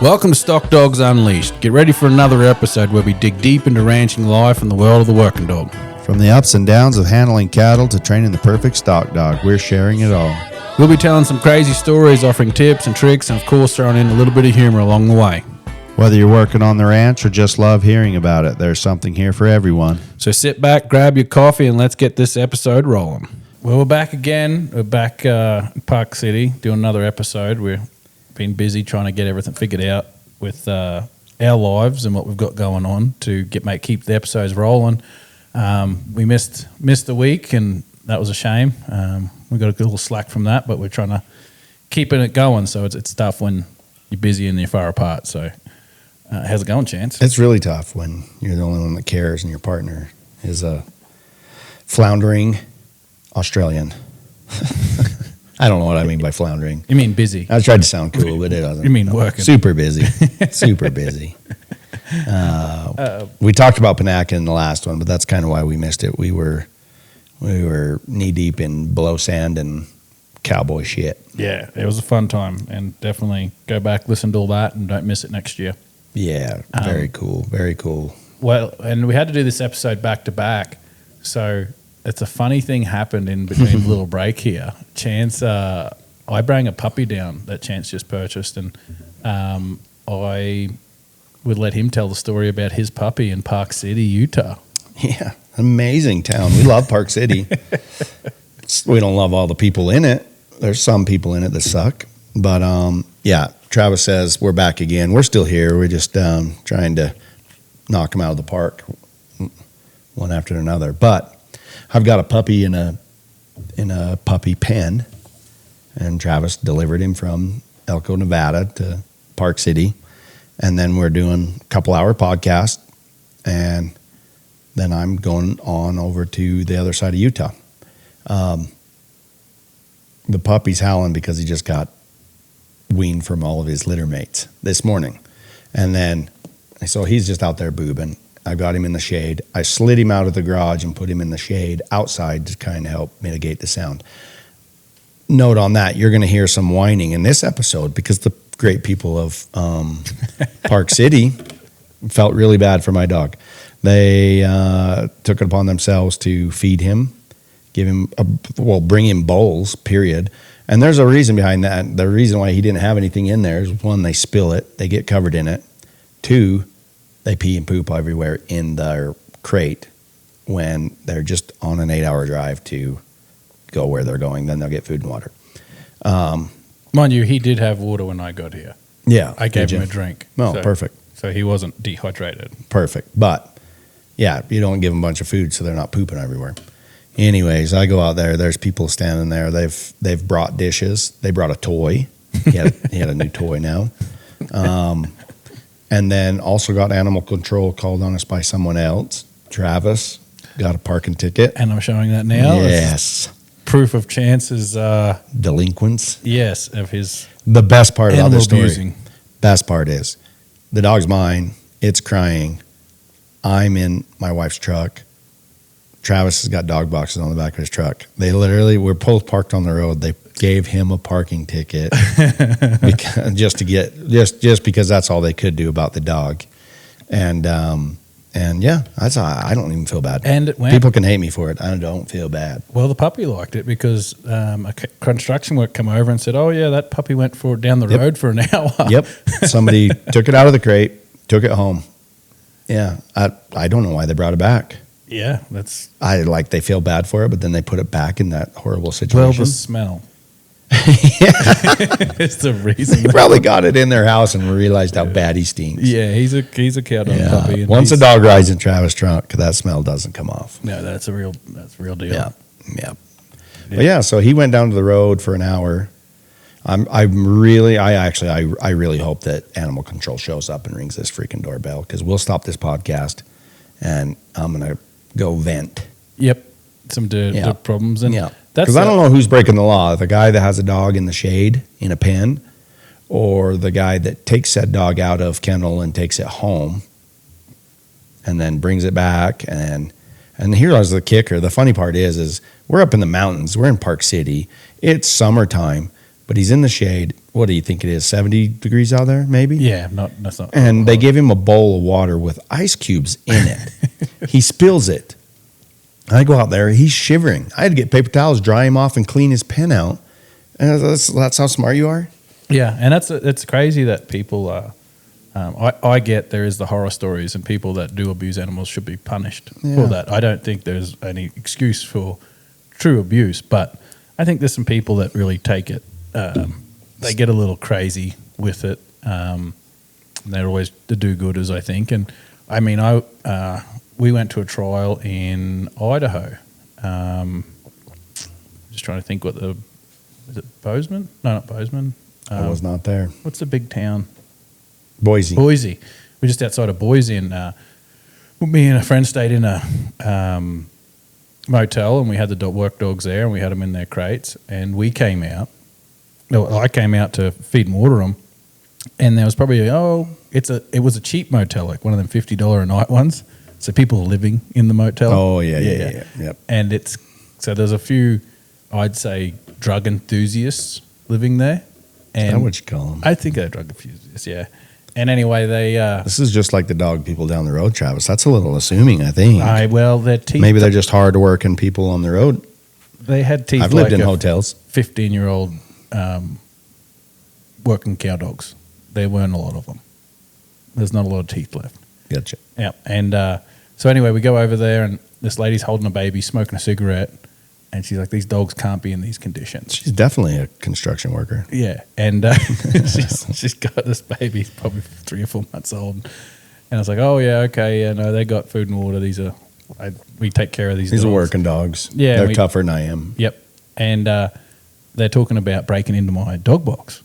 Welcome to Stock Dogs Unleashed. Get ready for another episode where we dig deep into ranching life and the world of the working dog. From the ups and downs of handling cattle to training the perfect stock dog, we're sharing it all. We'll be telling some crazy stories, offering tips and tricks, and of course throwing in a little bit of humor along the way. Whether you're working on the ranch or just love hearing about it, there's something here for everyone. So sit back, grab your coffee, and let's get this episode rolling. Well, we're back again. We're back in Park City doing another episode. We've been busy trying to get everything figured out with our lives and what we've got going on to keep the episodes rolling. We missed a week, and that was a shame. We got a little slack from that, but we're trying to keeping it going. So it's tough when you're busy and you're far apart. So how's it going, Chance? It's really tough when you're the only one that cares and your partner is a floundering Australian. I don't know what I mean by floundering. You mean busy? I tried to sound cool, but it doesn't. You mean working? Super busy. Super busy. We talked about Panaca in the last one, but that's kind of why we missed it. We were knee deep in blow sand and cowboy shit. Yeah, it was a fun time, and definitely go back, listen to all that, and don't miss it next year. Yeah, very cool. Very cool. Well, and we had to do this episode back to back, so it's a funny thing happened in between the little break here. Chance, I bring a puppy down that Chance just purchased, and I would let him tell the story about his puppy in Park City, Utah. Yeah, amazing town. We love Park City. We don't love all the people in it. There's some people in it that suck. But, yeah, Travis says we're back again. We're still here. We're just trying to knock them out of the park one after another. But I've got a puppy in a puppy pen, and Travis delivered him from Elko, Nevada to Park City. And then we're doing a couple-hour podcast, and then I'm going on over to the other side of Utah. The puppy's howling because he just got weaned from all of his litter mates this morning. And then, so he's just out there boobing. I got him in the shade. I slid him out of the garage and put him in the shade outside to kind of help mitigate the sound. Note on that, you're going to hear some whining in this episode because the great people of Park City felt really bad for my dog. They took it upon themselves to feed him, bring him bowls, period. And there's a reason behind that. The reason why he didn't have anything in there is, one, they spill it, they get covered in it. Two, they pee and poop everywhere in their crate when they're just on an 8-hour drive to go where they're going. Then they'll get food and water. Mind you, he did have water when I got here. Yeah. I gave him a drink. Oh, perfect. So he wasn't dehydrated. Perfect. But, yeah, you don't give them a bunch of food so they're not pooping everywhere. Anyways, I go out there. There's people standing there. They've brought dishes. They brought a toy. He had a new toy now. And then also got animal control called on us by someone else. Travis got a parking ticket. And I'm showing that now. Yes. Proof of Chance's delinquents. Yes, of his the best part about this story. Abusing. Best part is the dog's mine. It's crying. I'm in my wife's truck. Travis has got dog boxes on the back of his truck. They literally were both parked on the road. They gave him a parking ticket just because that's all they could do about the dog. And yeah, I don't even feel bad. And people can hate me for it. I don't feel bad. Well, the puppy liked it because a construction work come over and said, "Oh yeah, that puppy went down the road for an hour." Yep. Somebody took it out of the crate, took it home. Yeah, I don't know why they brought it back. Yeah, they feel bad for it, but then they put it back in that horrible situation. Well, the smell. It's the reason. They probably got it in their house and realized how bad he stinks. Yeah, he's a cow dog puppy. Once a dog rides in Travis' trunk, that smell doesn't come off. No, that's a real deal. Yeah. But yeah, so he went down to the road for an hour. I really hope that animal control shows up and rings this freaking doorbell, because we'll stop this podcast and I'm gonna go vent. Yep, some dirt problems. And because I don't know who's breaking the law: the guy that has a dog in the shade in a pen, or the guy that takes said dog out of kennel and takes it home, and then brings it back. And here's the kicker: the funny part is we're up in the mountains. We're in Park City. It's summertime. but he's in the shade. What do you think it is? 70 degrees out there, maybe? Yeah, that's not. And they give him a bowl of water with ice cubes in it. He spills it. I go out there. He's shivering. I had to get paper towels, dry him off, and clean his pen out. And that's how smart you are? Yeah, and it's crazy that people I get there is the horror stories, and people that do abuse animals should be punished for that. I don't think there's any excuse for true abuse, but I think there's some people that really take it. They get a little crazy with it. They're always the do-gooders, I think. And I mean, we went to a trial in Idaho. Just trying to think is it Bozeman? No, not Bozeman. I was not there. What's the big town? Boise. We're just outside of Boise, and me and a friend stayed in a motel, and we had the work dogs there, and we had them in their crates, and we came out. No, I came out to feed and water them, and there was probably it was a cheap motel, like one of them $50 a night ones. So people are living in the motel. Oh yeah. Yep. And there's a few, I'd say, drug enthusiasts living there. And Is that what you call them? I think they're drug enthusiasts, yeah. And anyway, they This is just like the dog people down the road, Travis. That's a little assuming, I think. their teeth. Maybe they're just hard working people on the road. They had teeth. I've lived like in hotels. 15-year-old working cow dogs. There weren't a lot of them. There's not a lot of teeth left. Gotcha. Yeah, and so anyway, we go over there, and this lady's holding a baby, smoking a cigarette, and she's like, "These dogs can't be in these conditions." She's definitely a construction worker. Yeah, and she's got this baby, probably 3 or 4 months old, and I was like, "Oh yeah, okay, yeah, no, they got food and water. We take care of these. These dogs. are working dogs. Yeah, they're tougher than I am. Yep, and they're talking about breaking into my dog box.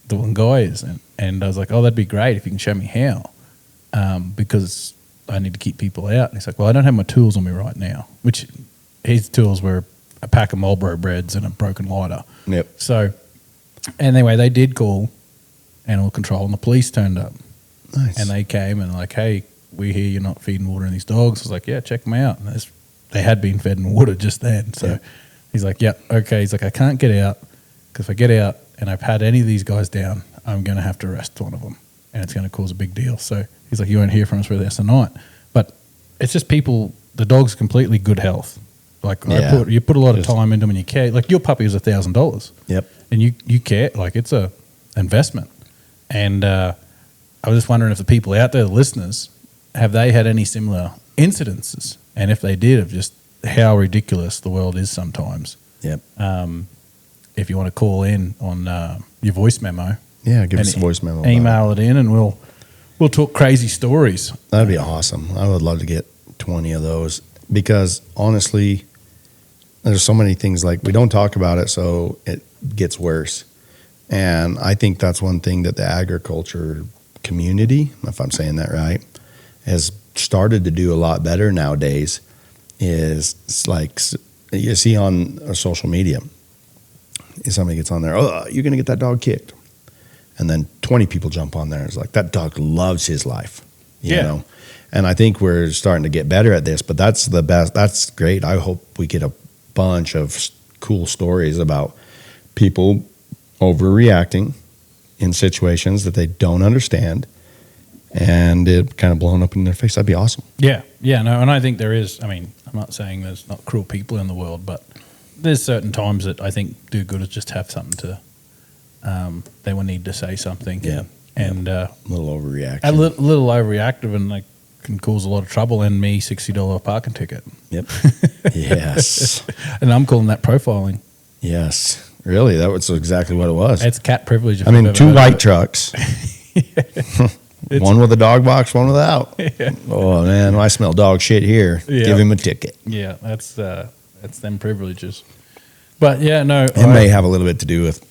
The one guy is, and I was like, "Oh, that'd be great if you can show me how," because I need to keep people out. And he's like, "Well, I don't have my tools on me right now," which his tools were a pack of Marlboro breads and a broken lighter. Yep. So anyway, they did call animal control, and the police turned up. Nice. And they came and like, "Hey, we hear you're not feeding water in these dogs." I was like, "Yeah, check them out." And they had been fed and watered just then. So he's like, "Yeah, okay." He's like, "I can't get out because if I get out and I've had any of these guys down, I'm going to have to arrest one of them, and it's going to cause a big deal." So he's like, "You won't hear from us for the rest of the night." But it's just people. The dog's completely good health. Like you put a lot of time into them, and you care. Like your puppy was $1,000. Yep. And you care. Like it's a investment. And I was just wondering if the people out there, the listeners, have they had any similar incidences? And if they did, of just how ridiculous the world is sometimes. Yep. If you want to call in on your voice memo, Yeah, give us a voice memo. email it in, and we'll talk crazy stories. That'd be awesome. I would love to get 20 of those because honestly, there's so many things like we don't talk about it, so it gets worse. And I think that's one thing that the agriculture community, if I'm saying that right, has started to do a lot better nowadays. Is like you see on social media, somebody gets on there, "Oh, you're going to get that dog kicked." And then 20 people jump on there. It's like, that dog loves his life, you know? And I think we're starting to get better at this, but that's the best. That's great. I hope we get a bunch of cool stories about people overreacting in situations that they don't understand and it kind of blowing up in their face. That'd be awesome. Yeah, no, and I think there is. I mean, I'm not saying there's not cruel people in the world, but there's certain times that I think do-gooders just have something to. They will need to say something. And a little overreaction. A little overreactive, and like can cause a lot of trouble. And me, $60 parking ticket. Yep. Yes. And I'm calling that profiling. Yes. Really, that was exactly what it was. It's cat privilege. I mean, 2 white trucks. One with a dog box, one without. Yeah. Oh man, I smell dog shit here. Yeah. Give him a ticket. Yeah, that's them privileges. But yeah, no, It may have a little bit to do with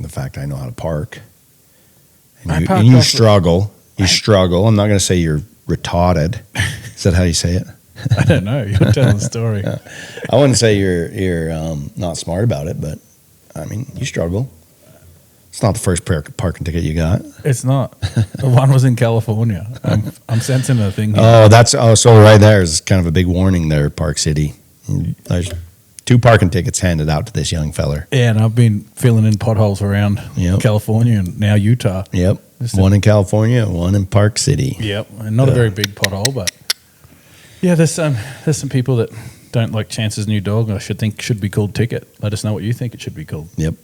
the fact I know how to park, and you struggle. You struggle. I'm not going to say you're retarded. Is that how you say it? I don't know. You're telling the story. I wouldn't say you're not smart about it, but I mean, you struggle. It's not the first parking ticket you got. It's not. The one was in California. I'm sensing a thing here. Oh, so right there is kind of a big warning there, Park City. There's 2 parking tickets handed out to this young feller. Yeah, and I've been filling in potholes around Yep. California and now Utah. Yep. Just One in California, one in Park City. Yep, and not a very big pothole, but yeah, there's some people that don't like Chance's new dog. I should be called Ticket. Let us know what you think it should be called. Yep.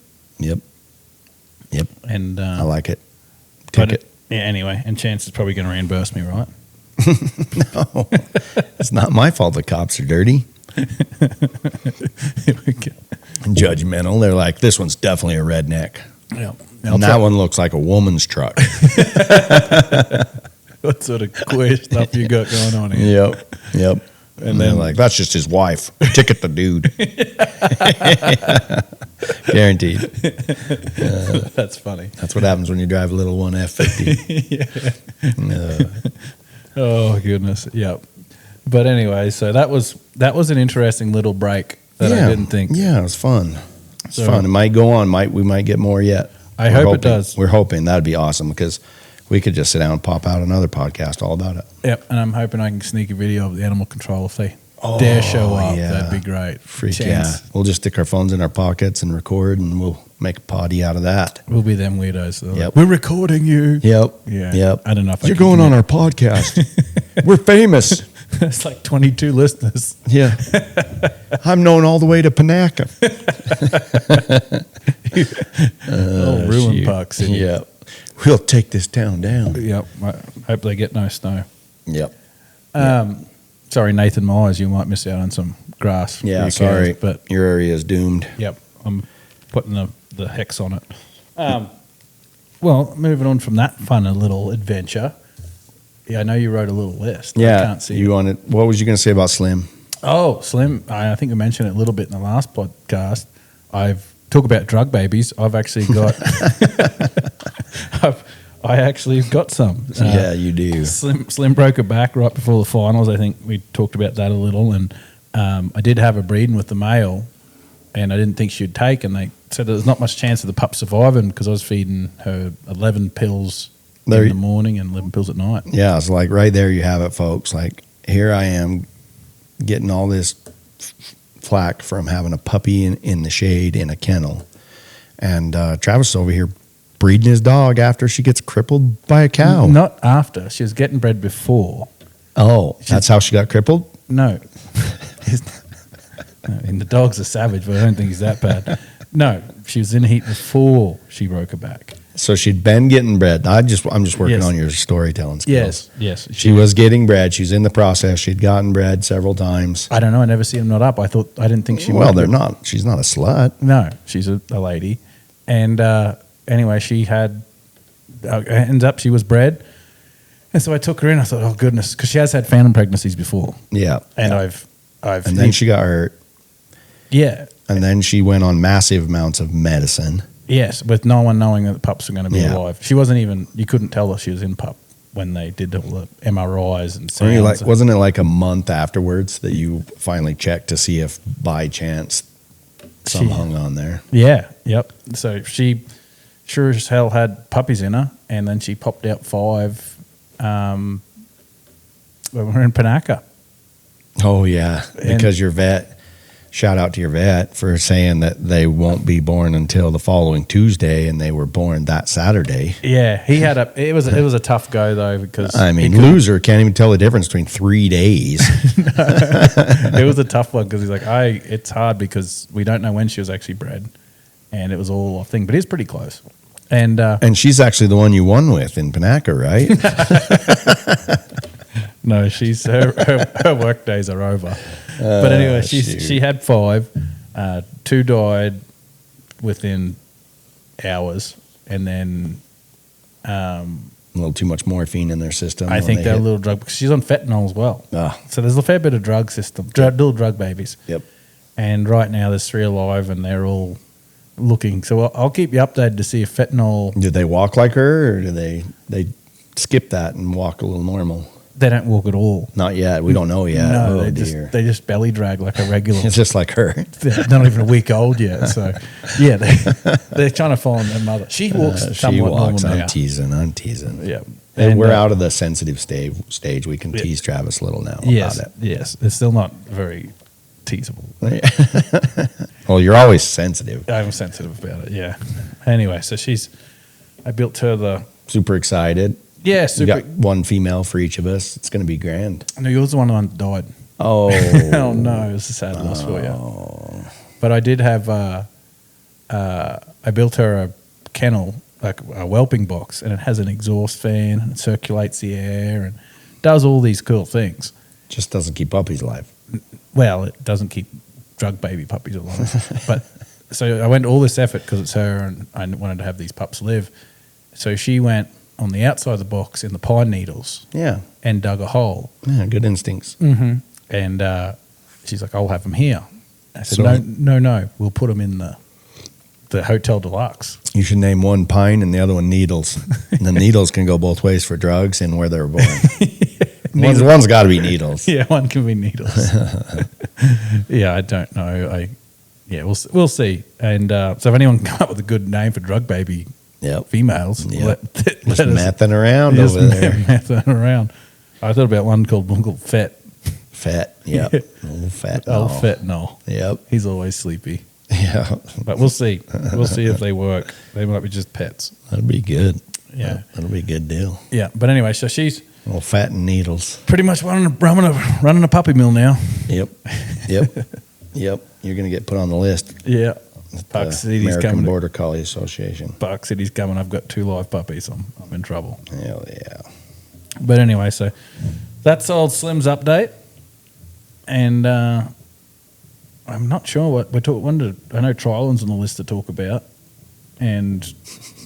And I like it. but Ticket. yeah. Anyway, and Chance is probably going to reimburse me, right? No, it's not my fault the cops are dirty. Judgmental. They're like, this one's definitely a redneck. Yeah. And that one looks like a woman's truck. What sort of queer stuff you got going on here? Yep. And then like, that's just his wife. Ticket the dude. Guaranteed. That's funny. That's what happens when you drive a little 1 F50. Oh goodness. Yep. But anyway, so that was an interesting little break that I didn't think. Yeah, it was fun. It's So- fun. It might go on. We might get more yet. I We're hope it hoping. does. We're hoping that'd be awesome because we could just sit down and pop out another podcast all about it. Yep. And I'm hoping I can sneak a video of the animal control if they dare show up. yeah. That'd be great. Freak Chance. yeah. We'll just stick our phones in our pockets and record, and we'll make a potty out of that. We'll be them weirdos. Though. Yep. We're recording you. Yep. Yeah. Yep. I don't know if I You're can going on commit. our podcast. We're famous. It's like 22 listeners. Yeah. I'm known all the way to Panaca. Ruin shoot. Park City. Yep. We'll take this town down. Yep. I hope they get no snow. Yep. Sorry, Nathan Myers, you might miss out on some grass. for Yeah, your sorry. cows, but Your area is doomed. yep, I'm putting the hex on it. Well, moving on from that fun little adventure. Yeah, I know you wrote a little list. I Yeah. can't see. You wanted, what was you going to say about Slim? Oh, Slim, I think I mentioned it a little bit in the last podcast. I've talked about drug babies. I've actually got I actually got some. Yeah, you do. Slim broke her back right before the finals. I think we talked about that a little. And I did have her breeding with the male, and I didn't think she'd take. And they said there's not much chance of the pup surviving because I was feeding her 11 pills There in you- the morning and 11 pills at night. Yeah, it's like right there you have it, folks. Like here I am getting all this flack from having a puppy in the shade in a kennel. And Travis is over here breeding his dog after she gets crippled by a cow. Not after. She was getting bred before. Oh, that's how she got crippled? No. I mean, the dog's a savage, but I don't think he's that bad. No, she was in heat before she broke her back. So she'd been getting bred. I'm just working Yes. on your storytelling skills. Yes. She was getting bred. She's in the process. She'd gotten bred several times. I don't know. I never see them not up. I didn't think she Well, would. they're not. She's not a slut. No, she's a lady. And anyway, she had, ends up she was bred. And so I took her in. I thought, oh, goodness, because she has had phantom pregnancies before. Yeah. And yeah. I've. And then she got hurt. Yeah. And then she went on massive amounts of medicine. Yes, with no one knowing that the pups were going to be Yeah. alive. She wasn't even, you couldn't tell that she was in pup when they did all the MRIs and Were you sounds. wasn't it like a month afterwards that you finally checked to see if by chance some She- hung on there? Yeah, yep. So she sure as hell had puppies in her, and then she popped out 5 when we were in Panaca. Oh yeah, And- because your vet. Shout out to your vet for saying that they won't be born until the following Tuesday, and they were born that Saturday. Yeah, he had it was a tough go though because I mean, he couldn't- loser can't even tell the difference between 3 days. it was a tough one because he's like, it's hard because we don't know when she was actually bred, and it was all a thing, but he's pretty close. And And she's actually the one you won with in Panaca, right? no, she's her work days are over. But anyway, shoot. she had 5. 2 died within hours, and then A little too much morphine in their system. I when think they they're a hit- little drug because she's on fentanyl as well. Ah. So there's a fair bit of drug system, little drug babies. Yep. And right now there's 3 alive, and they're all looking. So I'll keep you updated to see if fentanyl. Did they walk like her, or do they skip that and walk a little normal? They don't walk at all. Not yet. We don't know yet. No, oh they dear. they just belly drag like a regular. It's just like her. They're not even a week old yet. So yeah, they're trying to follow their mother. She walks She somewhat walks. normal now. I'm teasing. Yeah, And we're out of the sensitive stage. We can Yeah. tease Travis a little now Yes, about it. yes, it's still not very teasable. Well, you're always sensitive. I'm sensitive about it. Yeah. Anyway, so I built her Super excited. Yeah, You super. got one female for each of us. It's going to be grand. No, yours the one that died. Oh. Oh no, it was a sad loss for you. But I did have. I built her a kennel, like a whelping box, and it has an exhaust fan and it circulates the air and does all these cool things. Just doesn't keep puppies alive. Well, it doesn't keep drug baby puppies alive. But so I went all this effort because it's her, and I wanted to have these pups live. So she went on the outside of the box in the pine needles Yeah. and dug a hole. Yeah, good instincts. Mm-hmm. And she's like, "I'll have them here." I said, So- "No, we'll put them in the Hotel Deluxe." You should name one Pine and the other one Needles. And the Needles can go both ways for drugs and where they're born. One's got to be Needles. Yeah, one can be needles. Yeah, I don't know. We'll see. And so if anyone can come up with a good name for drug baby Yep. females, Yep. let Just us- mething around just over there. mething around. I thought about one called Fet. Fat. Yep. Old fat. Oh, doll. Fentanyl. Yep. He's always sleepy. Yeah. But we'll see. We'll see if they work. They might be just pets. That'll be good. Yeah. That'll be a good deal. Yeah. But anyway, so she's Old fat and needles. pretty much running a puppy mill now. Yep. Yep. Yep. You're going to get put on the list. Yeah. at Park the City's American coming. Border Collie Association. Park City's coming. I've got 2 live puppies. I'm in trouble. Hell yeah. But anyway, so that's old Slim's update. And I'm not sure what we're talking. I know Tryland's on the list to talk about. And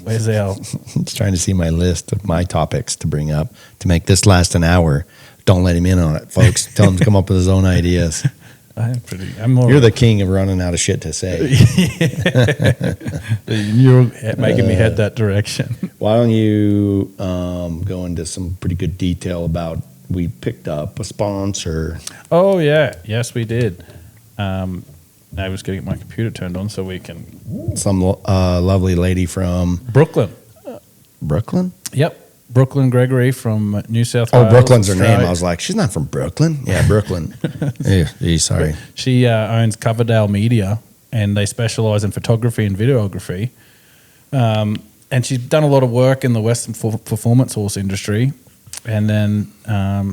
where's our... Just trying to see my list of my topics to bring up to make this last an hour. Don't let him in on it, folks. Tell him to come up with his own ideas. I'm more... You're the king of running out of shit to say. You're making me head that direction. Why don't you go into some pretty good detail about we picked up a sponsor. Oh, yeah. Yes, we did. I was getting my computer turned on so we can... Some lovely lady from Brooklyn. Brooklyn? Yep. Brooklyn Gregory from New South Wales. Oh, Brooklyn's her name. Australia. I was like, she's not from Brooklyn. Yeah, Brooklyn. Sorry. She owns Coverdale Media, and they specialise in photography and videography. And she's done a lot of work in the Western performance horse industry. And then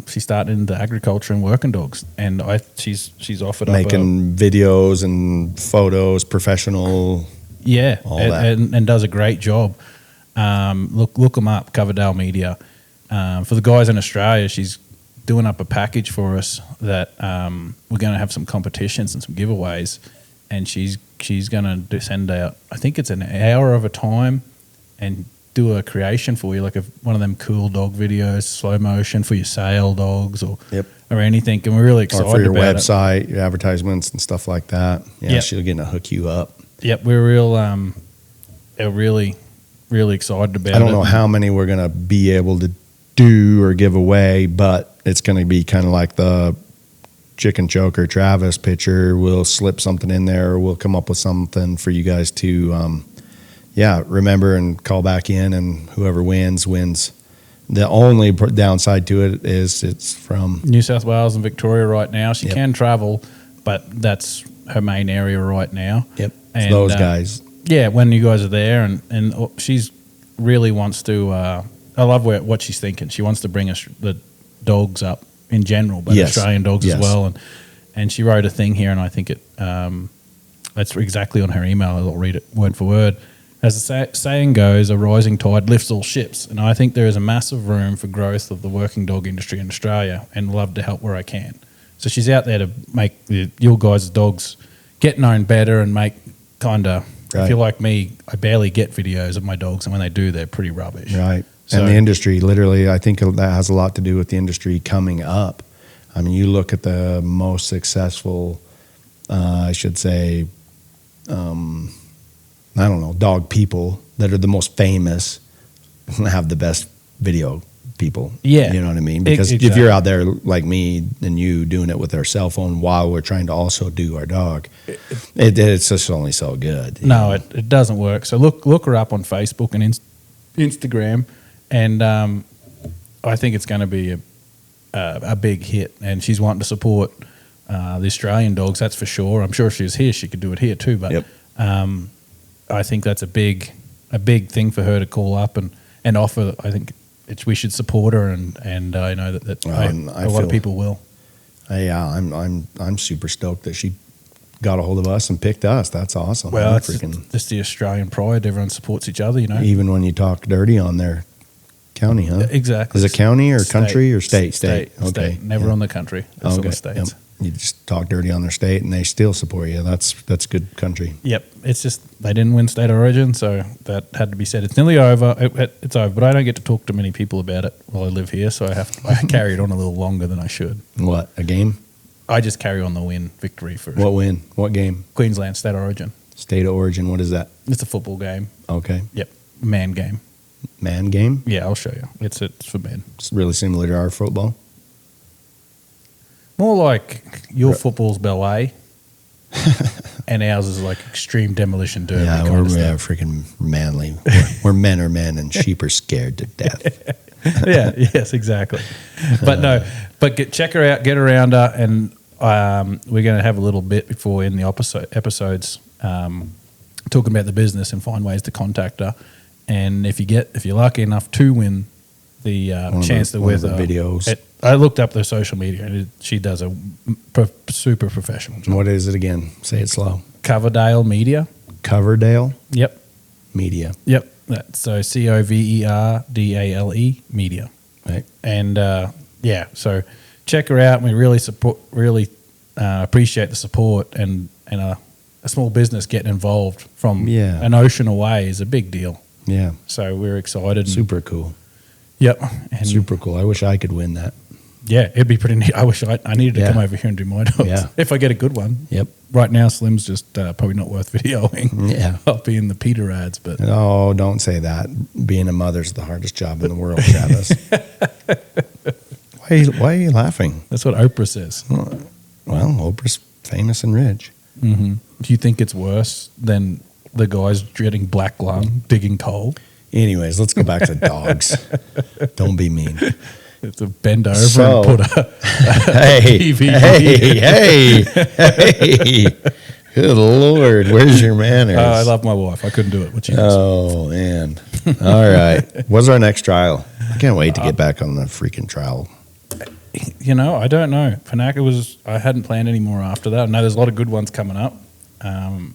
she started into agriculture and working dogs. And she's offered Making videos and photos, professional. Yeah, all that. and does a great job. Look them up, Coverdale Media. For the guys in Australia, she's doing up a package for us that we're going to have some competitions and some giveaways, and she's going to send out, I think it's an hour of a time, and do a creation for you, like one of them cool dog videos, slow motion for your sale dogs or anything. And we're really excited or for your about website, your advertisements and stuff like that. Yeah, Yep. she'll get to hook you up. Yep, we're really excited about it. I don't know how many we're going to be able to do or give away, but it's going to be kind of like the Chicken Choker Travis picture. We'll slip something in there, or we'll come up with something for you guys to, remember and call back in, and whoever wins. The only downside to it is it's from New South Wales and Victoria right now. She Yep. can travel, but that's her main area right now. Yep, And, those guys. Yeah, when you guys are there, and she's really wants to. I love what she's thinking. She wants to bring us the dogs up in general, but Yes. Australian dogs Yes. as well. And she wrote a thing here, and I think that's exactly on her email. I'll read it word for word. As the saying goes, a rising tide lifts all ships, and I think there is a massive room for growth of the working dog industry in Australia, and love to help where I can. So she's out there to make your guys' dogs get known better and make kind of. Right. If you're like me, I barely get videos of my dogs, and when they do, they're pretty rubbish. Right. So- And the industry, literally, I think that has a lot to do with the industry coming up. I mean, you look at the most successful, I should say, dog people that are the most famous have the best video people. Yeah. You know what I mean? Because if Exactly. you're out there like me and you doing it with our cell phone while we're trying to also do our dog, it's just only so good. you No, know? it doesn't work. So look her up on Facebook and Instagram, and I think it's going to be a big hit. And she's wanting to support the Australian dogs, that's for sure. I'm sure if she was here, she could do it here too. But Yep. I think that's a big thing for her to call up and offer. I think we should support her, and I know that a lot of people will. Yeah, I'm super stoked that she got a hold of us and picked us. That's awesome. Well, it's just the Australian pride. Everyone supports each other, Even when you talk dirty on their county, huh? Exactly. Is it county or country or state? State. Okay. State. Never on the country. It's on the states. Yep. You just talk dirty on their state and they still support you. That's good country. Yep. It's just they didn't win state of origin, so that had to be said. It's nearly over. It's over, but I don't get to talk to many people about it while I live here, so I carry it on a little longer than I should. What, a game? I just carry on the victory for What win? What game? Queensland state of origin. State of origin. What is that? It's a football game. Okay. Yep. Man game. Man game? Yeah, I'll show you. It's for men. It's really similar to our football. More like your football's ballet, and ours is like extreme demolition derby. Yeah, kind we're of stuff. freaking manly. We're men are men and sheep are scared to death. Yeah, yes, exactly. But check her out, get around her, and we're going to have a little bit before in the episodes talking about the business and find ways to contact her. And if you're lucky enough to win the chance to win the videos, I looked up their social media, and she does a super professional job. What is it again? Say it slow. Coverdale Media. Coverdale Yep. Media. Yep. That's so Coverdale Media. Right. And so check her out. We really appreciate the support, and a small business getting involved from an ocean away is a big deal. Yeah. So we're excited. Super cool. Yep. And Super cool. I wish I could win that. yeah, it'd be pretty neat. I wish I needed to come over here and do my dogs. Yeah. If I get a good one. Yep. Right now, Slim's just probably not worth videoing. Yeah. I'll be in the Peter ads, but Oh, don't say that. Being a mother's the hardest job in the world, Travis. Why are you laughing? that's what Oprah says. Well, Oprah's famous and rich. Mm-hmm. Do you think it's worse than the guys getting black lung digging coal? Anyways, let's go back to dogs. Don't be mean. It's a bend over So- and put a Hey, TV. hey. Good Lord, where's your manners? I love my wife. I couldn't do it. What she does. Oh, man. All right. What's our next trial? I can't wait to get back on the freaking trial. I don't know. Panaca I hadn't planned any more after that. I know there's a lot of good ones coming up. I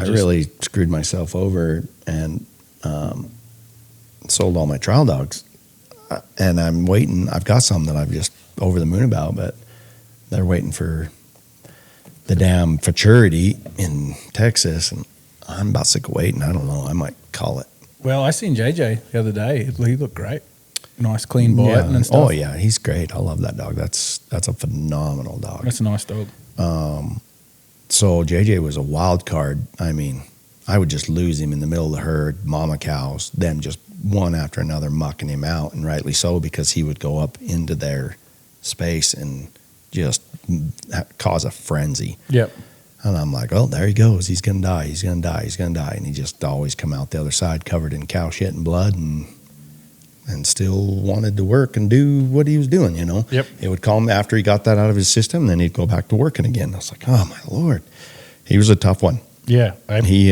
really screwed myself over and sold all my trial dogs. And I'm waiting. I've got some that I'm just over the moon about, but they're waiting for the damn futurity in Texas. And I'm about sick of waiting. I don't know. I might call it. Well, I seen JJ the other day. He looked great. Nice, clean bite and stuff. Oh, yeah. He's great. I love that dog. That's a phenomenal dog. That's a nice dog. So JJ was a wild card. I mean, I would just lose him in the middle of the herd, mama cows, them just one after another mucking him out, and rightly so, because he would go up into their space and just cause a frenzy. Yep. And I'm like, oh, there he goes. He's going to die. He's going to die. He's going to die. And he just always come out the other side covered in cow shit and blood and still wanted to work and do what he was doing, Yep. It would call him after he got that out of his system, then he'd go back to working again. I was like, oh, my Lord. He was a tough one. Yeah. He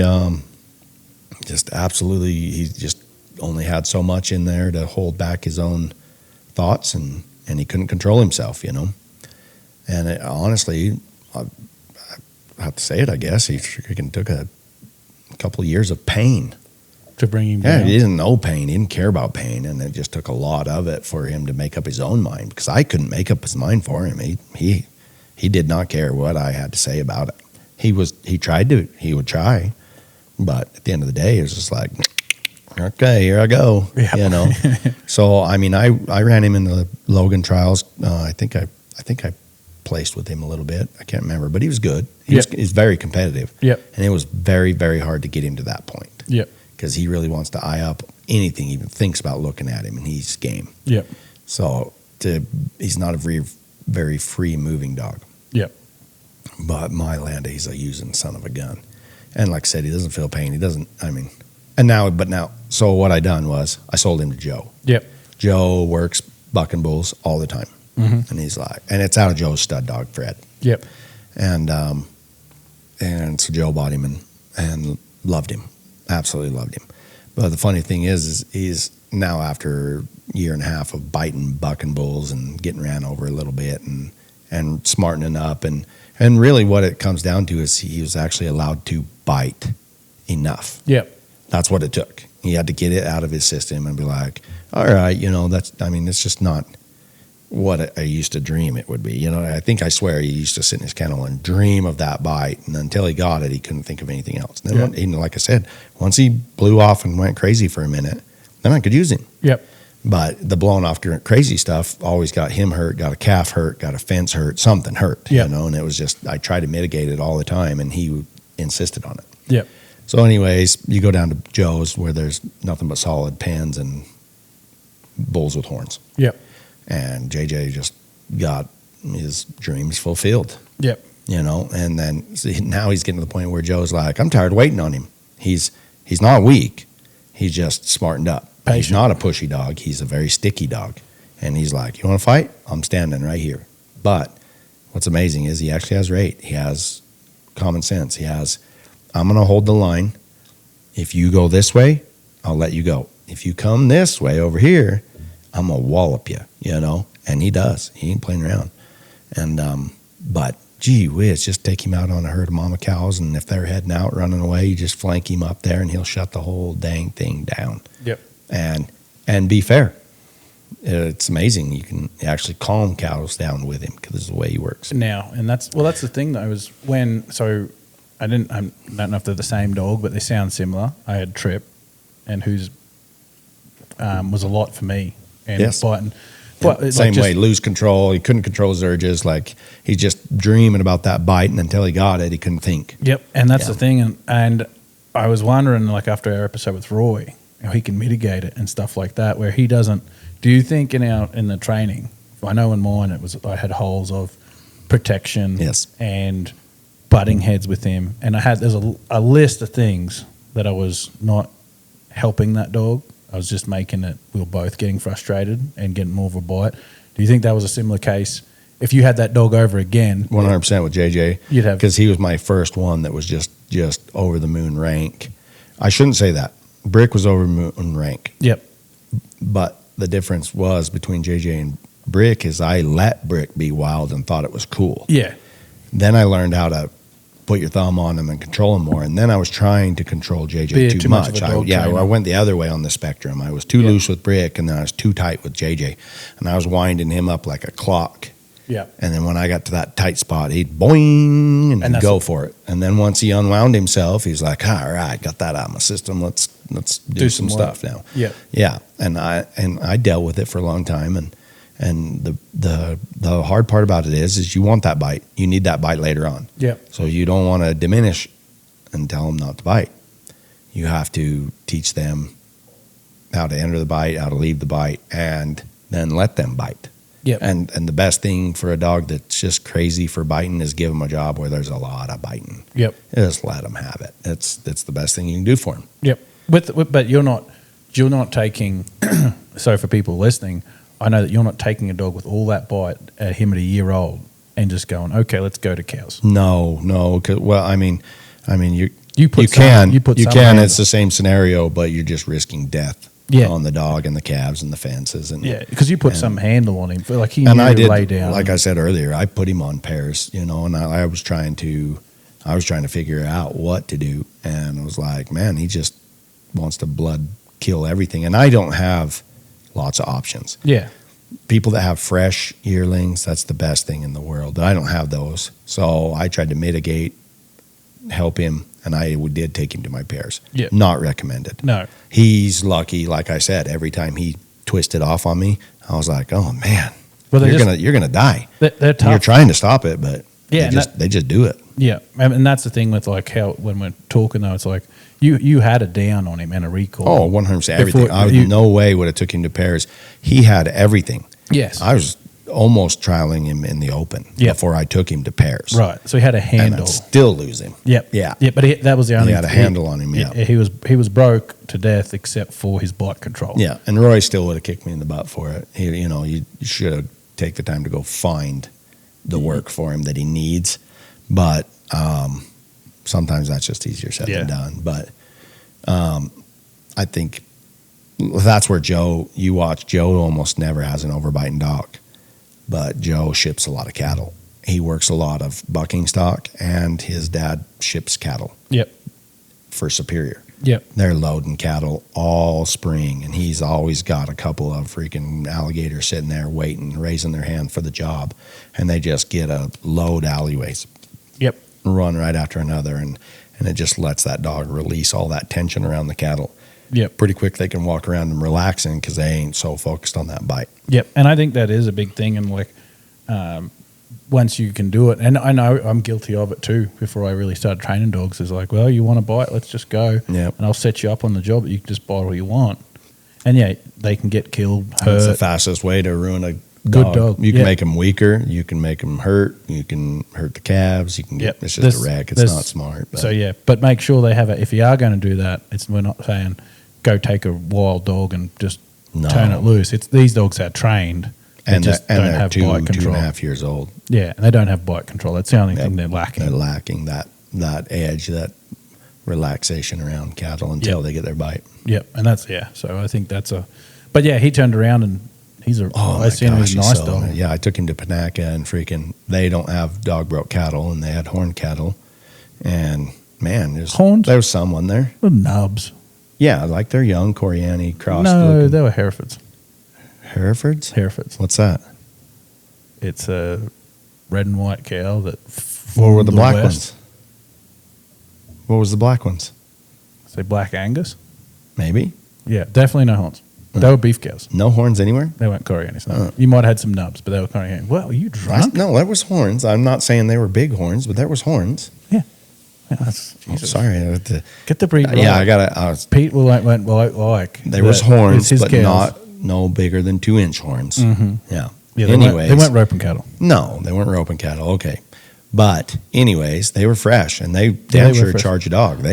just absolutely, he just only had so much in there to hold back his own thoughts, and he couldn't control himself, And honestly, I have to say it, I guess, he freaking took a couple of years of pain. To bring him Yeah, down. he didn't know pain. He didn't care about pain, and it just took a lot of it for him to make up his own mind, because I couldn't make up his mind for him. He did not care what I had to say about it. He would try, but at the end of the day, it was just like, okay, here I go. Yeah. So I mean, I ran him in the Logan trials. I think I placed with him a little bit. I can't remember, but he was good. He's very competitive. Yep. And it was very, very hard to get him to that point. Yep. Because he really wants to eye up anything, even thinks about looking at him, and he's game. Yep. So he's not a very, very free moving dog. Yep. But my land, he's a using son of a gun. And like I said, he doesn't feel pain. He doesn't, so what I done was I sold him to Joe. Yep. Joe works bucking bulls all the time. Mhm. And he's like, and it's out of Joe's stud dog, Fred. Yep. And so Joe bought him and loved him, absolutely loved him. But the funny thing is he's now after a year and a half of biting, bucking bulls and getting ran over a little bit and smartening up. And really what it comes down to is he was actually allowed to bite enough. Yep. That's what it took. He had to get it out of his system and be like, all right, it's just not what I used to dream it would be. I swear he used to sit in his kennel and dream of that bite. And until he got it, he couldn't think of anything else. And then, like I said, once he blew off and went crazy for a minute, then I could use him. Yep. But the blowing off crazy stuff always got him hurt, got a calf hurt, got a fence hurt, something hurt, Yep. and it was just, I tried to mitigate it all the time and he insisted on it. Yep. So anyways, you go down to Joe's where there's nothing but solid pens and bulls with horns. Yep. And JJ just got his dreams fulfilled, Yep. and then now he's getting to the point where Joe's like, I'm tired of waiting on him. He's not weak. He's just smartened up. Patient. He's not a pushy dog. He's a very sticky dog. And he's like, you want to fight? I'm standing right here. But what's amazing is he actually has rate. He has common sense. I'm going to hold the line. If you go this way, I'll let you go. If you come this way over here, I'm going to wallop you, And he does. He ain't playing around. And, but gee whiz, just take him out on a herd of mama cows. And if they're heading out, running away, you just flank him up there and he'll shut the whole dang thing down. Yep. And be fair. It's amazing. You can actually calm cows down with him because this is the way he works. Now, and that's the thing though, is I don't know if they're the same dog, but they sound similar. I had Trip, and who's was a lot for me. And Yes. biting. But Same way, lose control. He couldn't control his urges. Like he's just dreaming about that bite, and until he got it, he couldn't think. Yep, and that's Yeah. the thing. And I was wondering, like after our episode with Roy, how he can mitigate it and stuff like that, where he doesn't. Do you think in the training? I know in mine I had holes of protection, Yes. and butting heads with him, and there's a list of things that I was not helping that dog. I was just making it. We were both getting frustrated and getting more of a bite. Do you think that was a similar case? If you had that dog over again, 100% with JJ, you'd have, because he was my first one that was just over the moon rank. I shouldn't say that. Brick was over moon rank. Yep. But the difference was between JJ and Brick is I let Brick be wild and thought it was cool. Yeah. Then I learned how to put your thumb on him and control him more. And then I was trying to control JJ Be too too much much. of a dog trainer. I went the other way on the spectrum. I was too loose with Brick, and then I was too tight with JJ. And I was winding him up like a clock. Yeah. And then when I got to that tight spot, he'd boing and he'd go for it. And then once he unwound himself, he's like, all right, got that out of my system. Let's do some stuff now. Yeah. Yeah. And I dealt with it for a long time. And the hard part about it is you want that bite. You need that bite later on. Yep. So you don't want to diminish and tell them not to bite. You have to teach them how to enter the bite, how to leave the bite, and then let them bite. Yep. And the best thing for a dog that's just crazy for biting is give them a job where there's a lot of biting. Yep. Just let them have it. It's the best thing you can do for them. Yep. But you're not taking. So for people listening, I know that you're not taking a dog with all that bite at him at a year old and just going, okay, let's go to cows. No. Well, I mean, you put can. some It's the same scenario, but you're just risking death. Yeah. On the dog and the calves and the fences and Yeah, because you put some handle on him, like he and knew I to did, lay down. like I said earlier, I put him on pairs, and I was trying to figure out what to do, and I was like, man, he just wants to blood kill everything, and I don't have lots of options. Yeah. People that have fresh yearlings, that's the best thing in the world. But I don't have those, so I tried to mitigate, help him, and I did take him to my pairs. Yeah. Not recommended. No. He's lucky, like I said, every time he twisted off on me, I was like, oh man, Well, you're gonna die. They're tough. You're trying to stop it, but Yeah, they just do it. Yeah, and that's the thing with like how when we're talking though, it's like you had a down on him and a recall. Oh, 100%, everything. Before I would no way would have took him to pairs. He had everything. Yes. I was almost trialing him in the open before I took him to pairs. Right. So he had a And handle. I'd still lose him. Yep. Yeah. Yeah, but that was the only. He had a handle on him. Yeah. He was broke to death except for his bite control. Yeah, and Roy still would have kicked me in the butt for it. You should have take the time to go find the work for him that he needs. But sometimes that's just easier said than done. But I think that's where you watch Joe almost never has an overbiting dog. But Joe ships a lot of cattle. He works a lot of bucking stock, and his dad ships cattle. Yep. For Superior. Yep. They're loading cattle all spring, and he's always got a couple of freaking alligators sitting there waiting, raising their hand for the job, and they just get a load alleyways. Yep. Run right after another, and it just lets that dog release all that tension around the cattle. Yep. Pretty quick, they can walk around and relaxing because they ain't so focused on that bite. Yep. And I think that is a big thing, and like once you can do it, and I know I'm guilty of it too. Before I really started training dogs, is like, well, you want to bite, let's just go. Yep. And I'll set you up on the job that you can just bite all you want. And yeah, they can get killed, hurt. That's the fastest way to ruin a Good dog. You can Yeah. make them weaker. You can make them hurt. You can hurt the calves. You can get. Yep. It's just a wreck. It's not smart. But. So yeah, but make sure they have it. If you are going to do that, we're not saying go take a wild dog and just turn it loose. It's these dogs are trained. And just they're don't have bite control. 2.5 years old. Yeah, and they don't have bite control. That's the only thing they're lacking. They're lacking that edge, that relaxation around cattle until they get their bite. Yep, and that's So I think that's a. But yeah, he turned around and he's a. I seen him. He's a nice dog. Yeah, I took him to Panaca and freaking. They don't have dog broke cattle, and they had horn cattle, and man, Horns? There was someone there. The nubs. Yeah, like they're young Coriani crossed. No, looking. they were Herefords. Herefords? Herefords. What's that? It's a red and white cow that. What were the black ones? What was the black ones? Say Black Angus. Maybe. Yeah, definitely no horns. They were beef cows. No horns anywhere? They weren't Corianis. No. You might have had some nubs, but they were Corianis. Well, are you drunk? No, there was horns. I'm not saying they were big horns, but there was horns. Yeah. That's, sorry. I had to, get the breed right. Yeah, I got it. Pete will like. There was horns, but cows. no bigger than 2-inch horns. Mm-hmm. Yeah. Anyways, they weren't roping cattle. No, they weren't roping cattle. Okay. But anyways, they were fresh, and they damn sure charge a dog.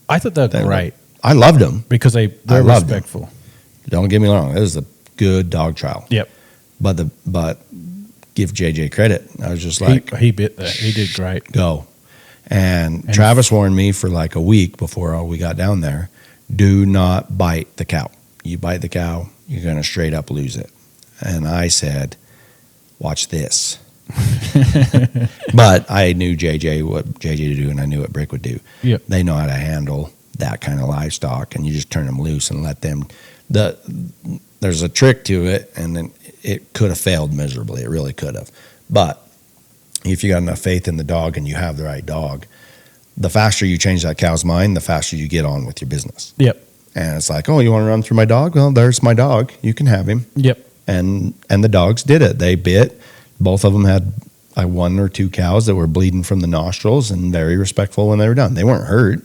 I thought they were great. I loved them. Because they're respectful. Don't get me wrong. It was a good dog trial. Yep. But give JJ credit. I was just like. He bit that. He did great. Go. And Travis warned me for like a week before we got down there, do not bite the cow. You bite the cow, you're going to straight up lose it. And I said, watch this. But I knew what JJ to do, and I knew what Brick would do. Yep. They know how to handle that kind of livestock, and you just turn them loose and let them. There's a trick to it, and then it could have failed miserably. It really could have. But if you got enough faith in the dog and you have the right dog, the faster you change that cow's mind, the faster you get on with your business. Yep. And it's like, oh, you want to run through my dog? Well, there's my dog. You can have him. Yep. And the dogs did it. They bit. Both of them had 1 or 2 cows that were bleeding from the nostrils and very respectful when they were done. They weren't hurt.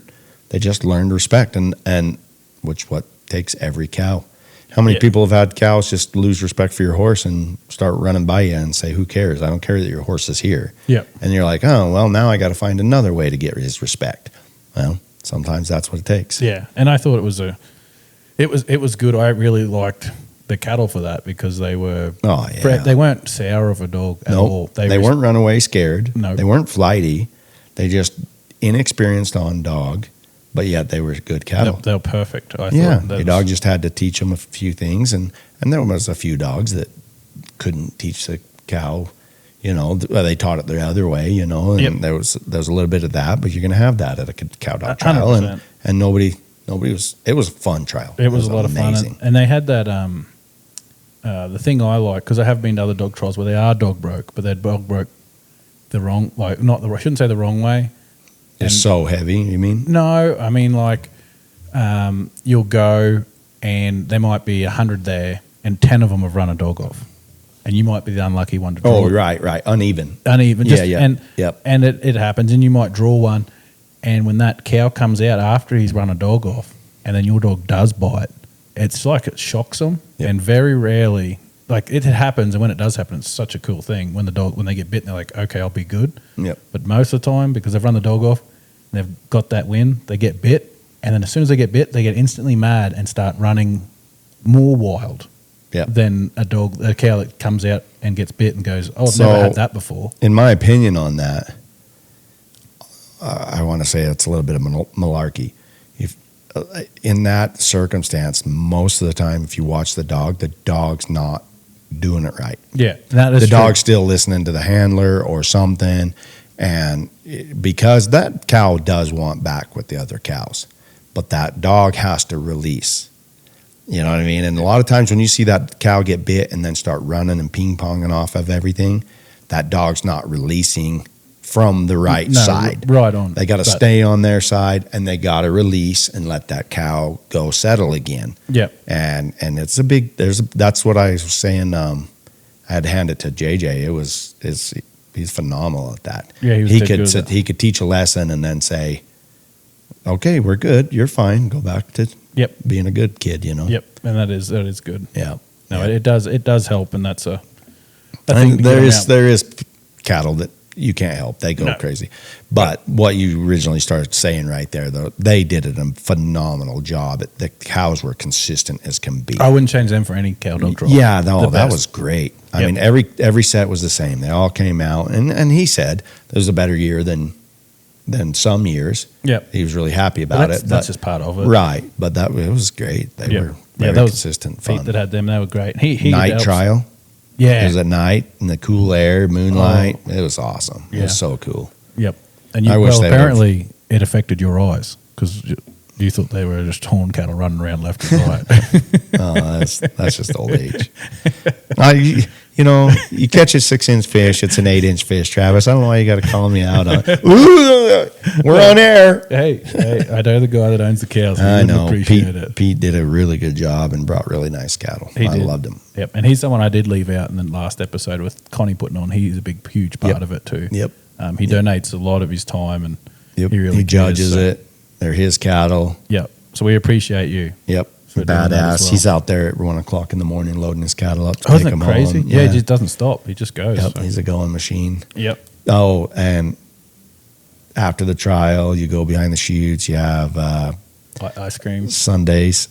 They just learned respect, and which what takes every cow. How many people have had cows just lose respect for your horse and start running by you and say, who cares? I don't care that your horse is here. Yep. And you're like, oh, well, now I got to find another way to get his respect. Well, sometimes that's what it takes. Yeah, and I thought it was good. I really liked the cattle for that because they were they weren't sour of a dog at all. They weren't runaway scared. No. They weren't flighty. They just inexperienced on dog, but yet they were good cattle. They were perfect. I thought your dog just had to teach them a few things, and there was a few dogs that couldn't teach the cow. They taught it the other way. And there was a little bit of that, but you're going to have that at a cow dog trial, 100%. and nobody was. It was a fun trial. It was a lot amazing. Of fun, and they had that. The thing I like, because I have been to other dog trials where they are dog broke, but they're dog broke the wrong, I shouldn't say the wrong way. It's so heavy, you mean? No, I mean you'll go and there might be 100 there and 10 of them have run a dog off. And you might be the unlucky one to draw. Oh, right. Uneven. And it happens, and you might draw one, and when that cow comes out after he's run a dog off, and then your dog does bite, it's like it shocks them. Yep. And very rarely, like it happens, and when it does happen, it's such a cool thing. When they get bitten, they're like, okay, I'll be good. Yep. But most of the time, because they've run the dog off, and they've got that win, they get bit, and then as soon as they get bit, they get instantly mad and start running more wild. Yep. than a cow that comes out and gets bit and goes, oh, I've So- never had that before. In my opinion on that, I want to say it's a little bit of malarkey. If in that circumstance, most of the time, if you watch the dog's not doing it right. Yeah, that is The true. dog's still listening to the handler or something, and because that cow does want back with the other cows, but that dog has to release. You know what I mean? And a lot of times when you see that cow get bit and then start running and ping-ponging off of everything, that dog's not releasing from the right No, side. right on. They got to But- stay on their side, and they got to release and let that cow go settle again. Yeah, And it's a big. That's what I was saying. I had to hand it to JJ. He's phenomenal at that. Yeah, he was he dead could good at that. he could teach a lesson and then say, "Okay, we're good. You're fine. Go back to Yep. being a good kid." You know. Yep, and that is good. Yeah. No, Yeah. it does help, and that's a And thing to get 'em out. there is cattle that you can't help. They go No. crazy. But what you originally started saying right there, though, they did a phenomenal job. The cows were consistent as can be. I wouldn't change them for any cow dog trial. Yeah, no, The that best. was great. I Yep. mean, every set was the same. They all came out, and he said it was a better year than some years. Yep. He was really happy But about that's, it. that's but- just part of it. right, but it was great. They Yep. were Yeah, very that was consistent, Pete fun. that had them, they were great. He Night helps. trial. Yeah. It was at night in the cool air, moonlight. It was awesome. It Yeah. was so cool. Yep. And I wish they would've- apparently it affected your eyes because you thought they were just horn cattle running around left and right. Oh, that's just old age. You catch a 6-inch fish, it's an 8-inch fish, Travis. I don't know why you got to call me out on. Ooh, we're on air. hey, I know the guy that owns the cows. He I would know. appreciate it. Pete did a really good job and brought really nice cattle. He I did. loved him. Yep. And he's someone I did leave out in the last episode with Connie putting on. He's a huge part Yep. of it too. Yep. He donates a lot of his time and Yep. he really he judges cares, so- it. They're his cattle. Yep. So we appreciate you. Yep. For doing that as Badass. well. He's out there at 1:00 in the morning loading his cattle up to Oh, take isn't them it crazy? home. Yeah, he just doesn't stop. He just goes. Yep. So- He's a going machine. Yep. Oh, and after the trial, you go behind the chutes. You have Like ice cream. Sundays.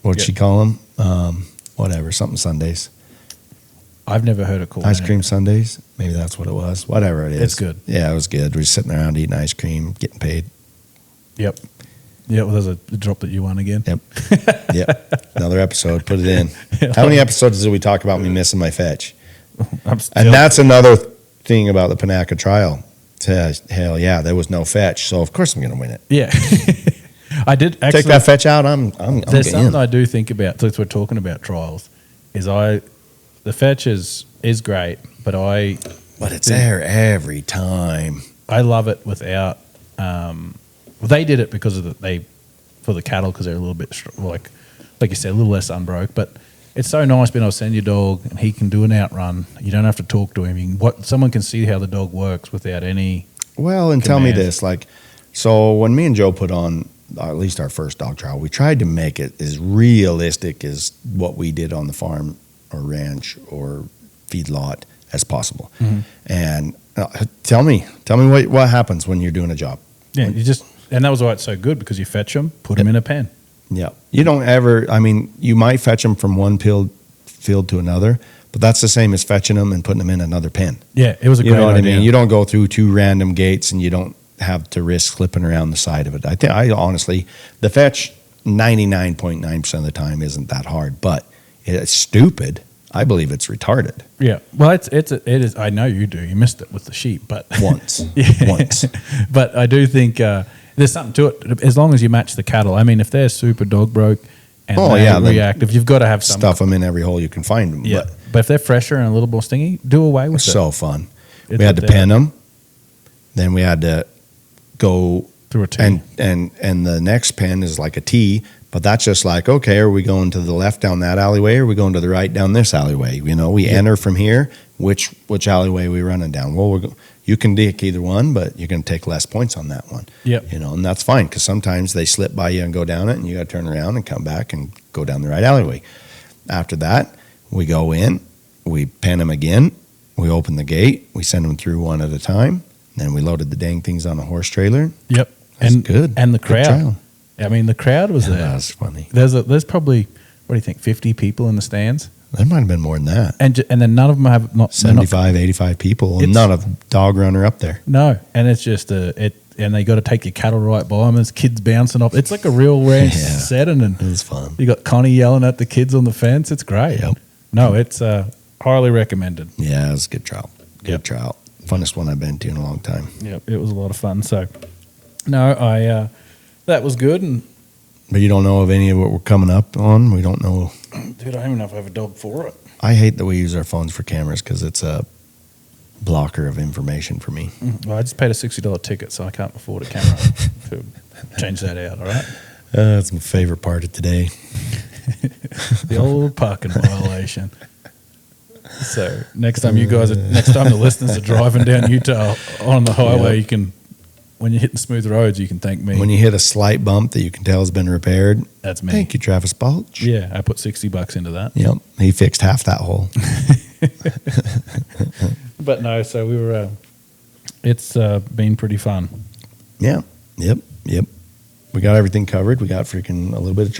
What'd Yep. she call them? Whatever, something Sundays. I've never heard it called Ice that. cream Sundays. Maybe that's what it was. Whatever it is. It's good. Yeah, it was good. We were sitting around eating ice cream, getting paid. Yep. Yep. Well, there's a drop that you won again. Yep. Yep. Another episode. Put it in. How many episodes did we talk about me missing my fetch? I'm And still- that's another thing about the Panaca trial. Hell yeah, there was no fetch, so of course I'm going to win it. yeah. I did actually Take that fetch out. I'm There's in. something I do think about since we're talking about trials. The fetch is great, but But it's there every time. I love it without. They did it because of for the cattle because they're a little bit like you said, a little less unbroke. But it's so nice being able to send your dog and he can do an outrun. You don't have to talk to him. Someone can see how the dog works without any. Well, and tell me Command. this, so when me and Joe put on at least our first dog trial, we tried to make it as realistic as what we did on the farm or ranch or feedlot as possible. Mhm. And tell me what happens when you're doing a job. Yeah, and that was why it's so good because you fetch them, put them in a pen. Yeah. You don't ever, you might fetch them from one field to another, but that's the same as fetching them and putting them in another pen. Yeah, it was a You great know what idea. I mean? You don't go through 2 random gates and you don't have to risk slipping around the side of it. I honestly, the fetch 99.9% of the time isn't that hard, but it's stupid. I believe it's retarded. Yeah, well, it is. I know you do. You missed it with the sheep, but Once. Once. But I do think there's something to it. As long as you match the cattle. I mean, if they're super dog broke and then reactive, you've got to have some Stuff them in every hole you can find them. Yeah, but if they're fresher and a little more stingy, do away with It's it. so fun. It's We had to without- pen them. Then we had to go through a T. and the next pen is like a T, but that's just like, okay, are we going to the left down that alleyway or are we going to the right down this alleyway? We enter from here, which alleyway are we running down? Well, you can take either one, but you're going to take less points on that one. Yep. And that's fine because sometimes they slip by you and go down it and you got to turn around and come back and go down the right alleyway. After that, we go in, we pen them again, we open the gate, we send them through one at a time. Then we loaded the dang things on a horse trailer. Yep, That's and good. And the Good crowd. trial. I mean, the crowd was Yeah, there. that was funny. There's probably, what do you think, 50 people in the stands. There might have been more than that. And then none of them have not 75, 85 people, and not a dog runner up there. No, and it's just and they got to take your cattle right by them. There's kids bouncing off. It's like a real ranch setting, and It was fun. you got Connie yelling at the kids on the fence. It's great. Yep. No, it's highly recommended. Yeah, it was a good trout. Good Yep. trout. Funnest one I've been to in a long time. Yep, it was a lot of fun. So, no, that was good. And But you don't know of any of what we're coming up on? We don't know. dude, I don't even know if I have a dog for it. I hate that we use our phones for cameras because it's a blocker of information for me. Well, I just paid a $60 ticket, so I can't afford a camera to change that out. All right, That's my favorite part of today. the old parking violation. So next time the listeners are driving down Utah on the highway, you can, when you're hitting smooth roads, you can thank me. When you hit a slight bump that you can tell has been repaired, That's me. thank you, Travis Balch. Yeah, I put $60 into that. Yep, he fixed half that hole. But no, so we were. It's been pretty fun. Yeah, yep. We got everything covered. We got freaking a little bit of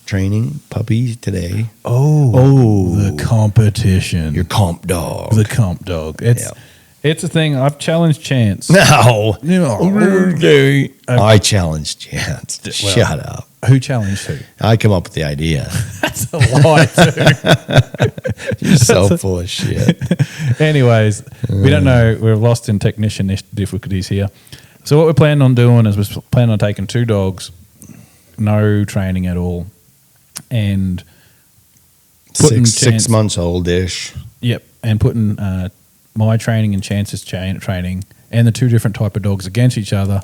training, puppy today. Oh, the competition. Your comp dog. The comp dog. It's a thing. I've challenged Chance. No. No. I challenged Chance. Well, Shut up. Who challenged who? I come up with the idea. That's a lie, too. You're so full of shit. Anyways, we don't know. We're lost in technician difficulties here. So what we're planning on doing is we're planning on taking 2 dogs, no training at all, and putting six months old-ish. Yep, and putting my training and Chance's training and the 2 different type of dogs against each other.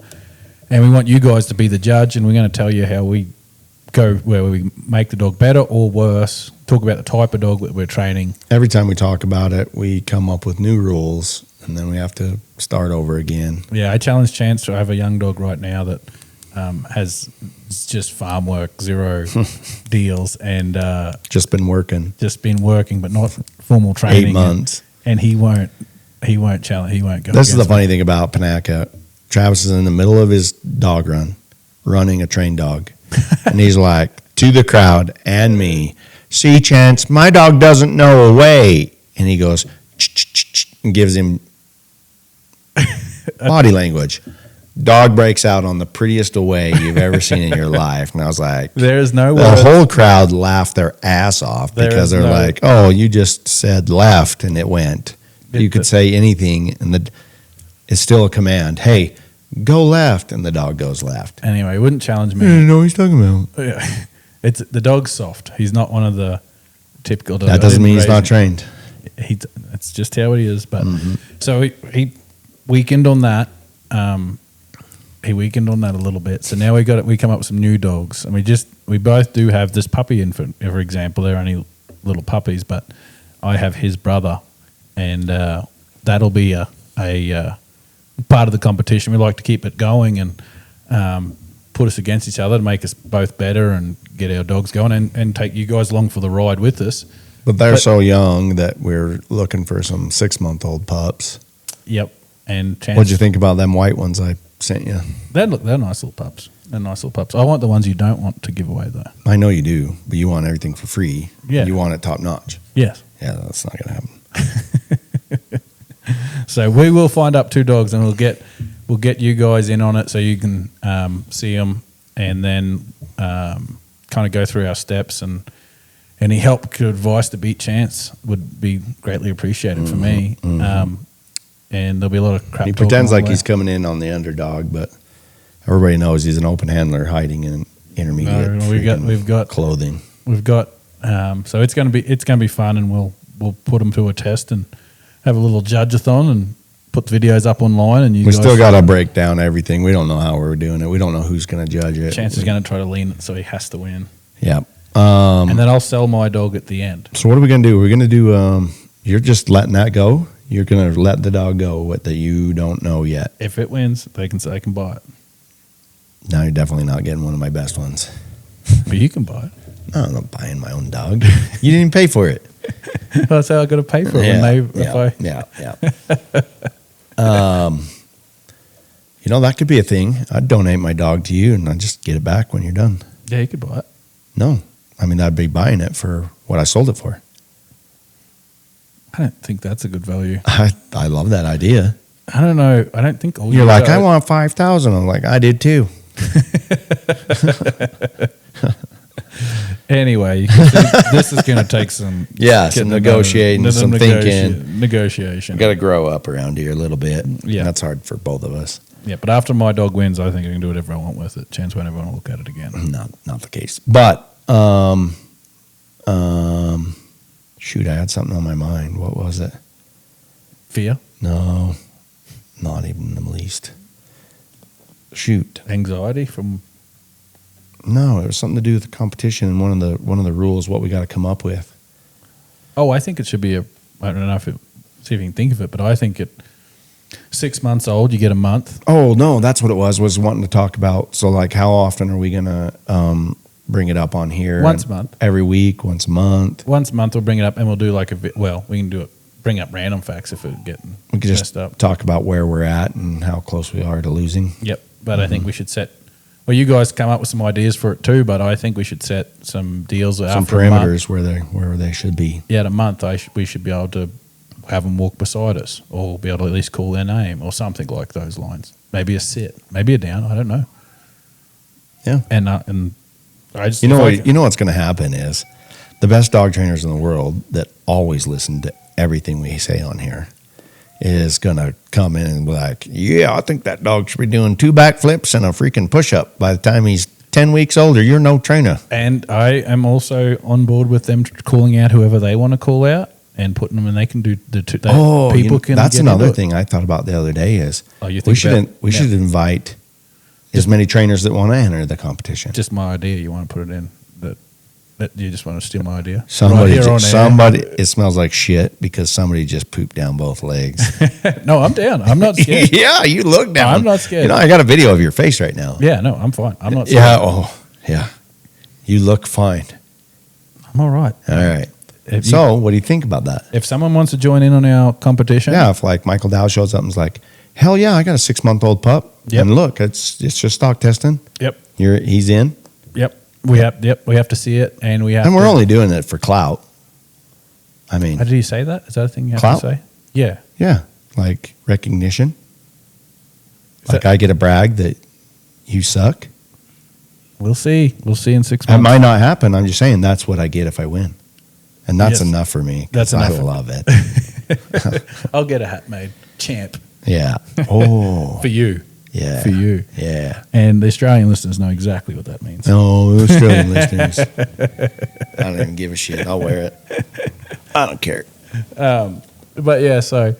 And we want you guys to be the judge, and we're going to tell you how we go, where we make the dog better or worse, talk about the type of dog that we're training. Every time we talk about it, we come up with new rules, and then we have to start over again. Yeah, I challenge Chance to have a young dog right now that has just farm work, 0 deals, and Just been working. but not formal training. 8 months. And he won't challenge. He won't go. This is the against funny thing about Panaca. Travis is in the middle of his dog run, running a trained dog. And he's like, to the crowd and me, see, Chance, my dog doesn't know a way. And he goes, ch-ch-ch-ch, and gives him body language. Dog breaks out on the prettiest away you've ever seen in your life. And I was like, There is no the word. whole crowd laughed their ass off because they're like, oh, you just said left and it went. You could say anything and it's still a command. Hey, go left, and the dog goes left. Anyway, he wouldn't challenge me. I don't know what he's talking about. Yeah. The dog's soft. He's not one of the typical dogs. That doesn't mean he's not trained. It's just how he is. But so he weakened on that. He weakened on that a little bit. So now we come up with some new dogs, and we both do have this puppy for example. They're only little puppies, but I have his brother, and that'll be a part of the competition. We like to keep it going and put us against each other to make us both better and get our dogs going and take you guys along for the ride with us. But they're so young that we're looking for some 6-month-old pups. Yep. And Chance, What'd you think about them white ones I sent you? they're nice little pups. They're nice little pups. I want the ones you don't want to give away, though. I know you do, but you want everything for free. Yeah. You want it top notch. Yes. Yeah, that's not going to happen. So we will find up 2 dogs, and we'll get you guys in on it so you can see them, and then kind of go through our steps. And any help, advice to beat Chance would be greatly appreciated for me. And there'll be a lot of crap. He pretends like he's coming in on the underdog, but everybody knows he's an open handler hiding in intermediate we've got clothing. We've got so it's going to be fun, and we'll put them to a test and have a little judge-a-thon and put the videos up online. And we still got to break down everything. We don't know how we're doing it. We don't know who's going to judge it. Chance is going to try to lean it, so he has to win. Yeah. And then I'll sell my dog at the end. So what are we going to do? We're going to do. You're just letting that go. You're going to let the dog go that you don't know yet. If it wins, they can buy it. No, you're definitely not getting one of my best ones. But you can buy it. No, I'm not buying my own dog. You didn't even pay for it. That's how I got to pay for it. Yeah. That could be a thing. I'd donate my dog to you, and I'd just get it back when you're done. Yeah, you could buy it. No, I mean I'd be buying it for what I sold it for. I don't think that's a good value. I love that idea. I don't know. I don't think all You're like, I guys- want 5,000. I'm like, I did too. Anyway, you can see this is going to take some Yeah, some getting to know- negotiating, some thinking. negotiation. Got to grow up around here a little bit. Yeah. That's hard for both of us. Yeah, but after my dog wins, I think I can do whatever I want with it. Chance won't ever want to look at it again. Not the case. But shoot, I had something on my mind. What was it? Fear, No, not even the least. Shoot. anxiety from. No, it was something to do with the competition and one of the rules, what we got to come up with. Oh, I think it should be a. I don't know if it. See if you can think of it, but I think it. 6 months old, you get a month. Oh no, that's what it was wanting to talk about. So like, how often are we gonna bring it up on here? Once a month. Every week, once a month. Once a month, we'll bring it up, and we'll do like a. Well, we can do it. Bring up random facts if it's getting We could just messed up. talk about where we're at and how close we are to losing. Yep, but I Mm-hmm. think we should set. Well, you guys come up with some ideas for it too, but I think we should set some deals Some after a month. parameters where they should be. Yeah, in a month, we should be able to have them walk beside us, or be able to at least call their name, or something like those lines. Maybe a sit, maybe a down. I don't know. Yeah. And I just You know if I what? can- You know what's going to happen is the best dog trainers in the world that always listen to everything we say on here is going to come in and be like, "Yeah, I think that dog should be doing 2 backflips and a freaking push-up by the time he's 10 weeks older. You're no trainer." And I am also on board with them calling out whoever they want to call out and putting them, and they can do the two. People can. That's get into another it. thing I thought about the other day is Oh, you we think should about- we yeah. should invite as many trainers that want to enter the competition. Just my idea. You want to put it in that you just want to steal my idea. Somebody, Right here on air. somebody. It smells like shit because somebody just pooped down both legs. No, I'm down. I'm not scared. Yeah, you look down. I'm not scared. You know, I got a video of your face right now. Yeah, no, I'm fine. I'm not scared. Yeah. Oh, yeah. You look fine. I'm all right. All right. If, So, what do you think about that? if someone wants to join in on our competition, Yeah, if like Michael Dow shows up and is like, "Hell yeah, I got a 6-month-old pup," Yep. and look, it's just stock testing. Yep. He's in, we have to see it, and we have. and we're to, only doing it for clout. I mean, How did you say that? Is that a thing you have Clout? to say? Yeah. yeah, like recognition. Is Like that- I get a brag that you suck. We'll see. We'll see in 6 It months. might not happen. I'm just saying that's what I get if I win, and that's Yes. enough for me. 'cause That's I enough for me. love it. I'll get a hat made, champ, Yeah. Oh. for you, Yeah. for you. Yeah. And the Australian listeners know exactly what that means. No, Australian listeners. I don't even give a shit. I'll wear it. I don't care. But yeah, so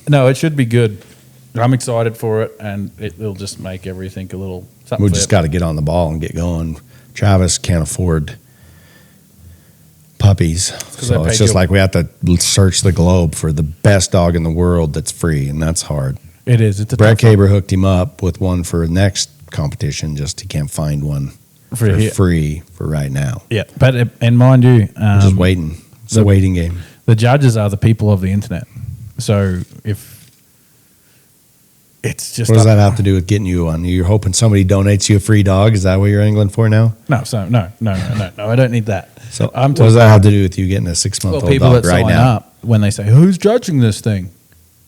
no, it should be good. I'm excited for it, and it'll just make everything a little something. We for just got to get on the ball and get going. Travis can't afford puppies, 'cause I so it's paid just you- like we have to search the globe for the best dog in the world that's free, and that's hard. It is. It's a Brett tough one. Caber hooked him up with one for next competition. Just he can't find one For for here. free for right now. Yeah, but and mind you, I'm just waiting. It's a the- waiting game. the judges are the people of the internet. So if it's just What does up- that have to do with getting you on? You're hoping somebody donates you a free dog? Is that what you're angling for now? no, so no, I don't need that. So I'm what does that have to do with you getting a 6-month-old people dog that right sign now? up when they say who's judging this thing,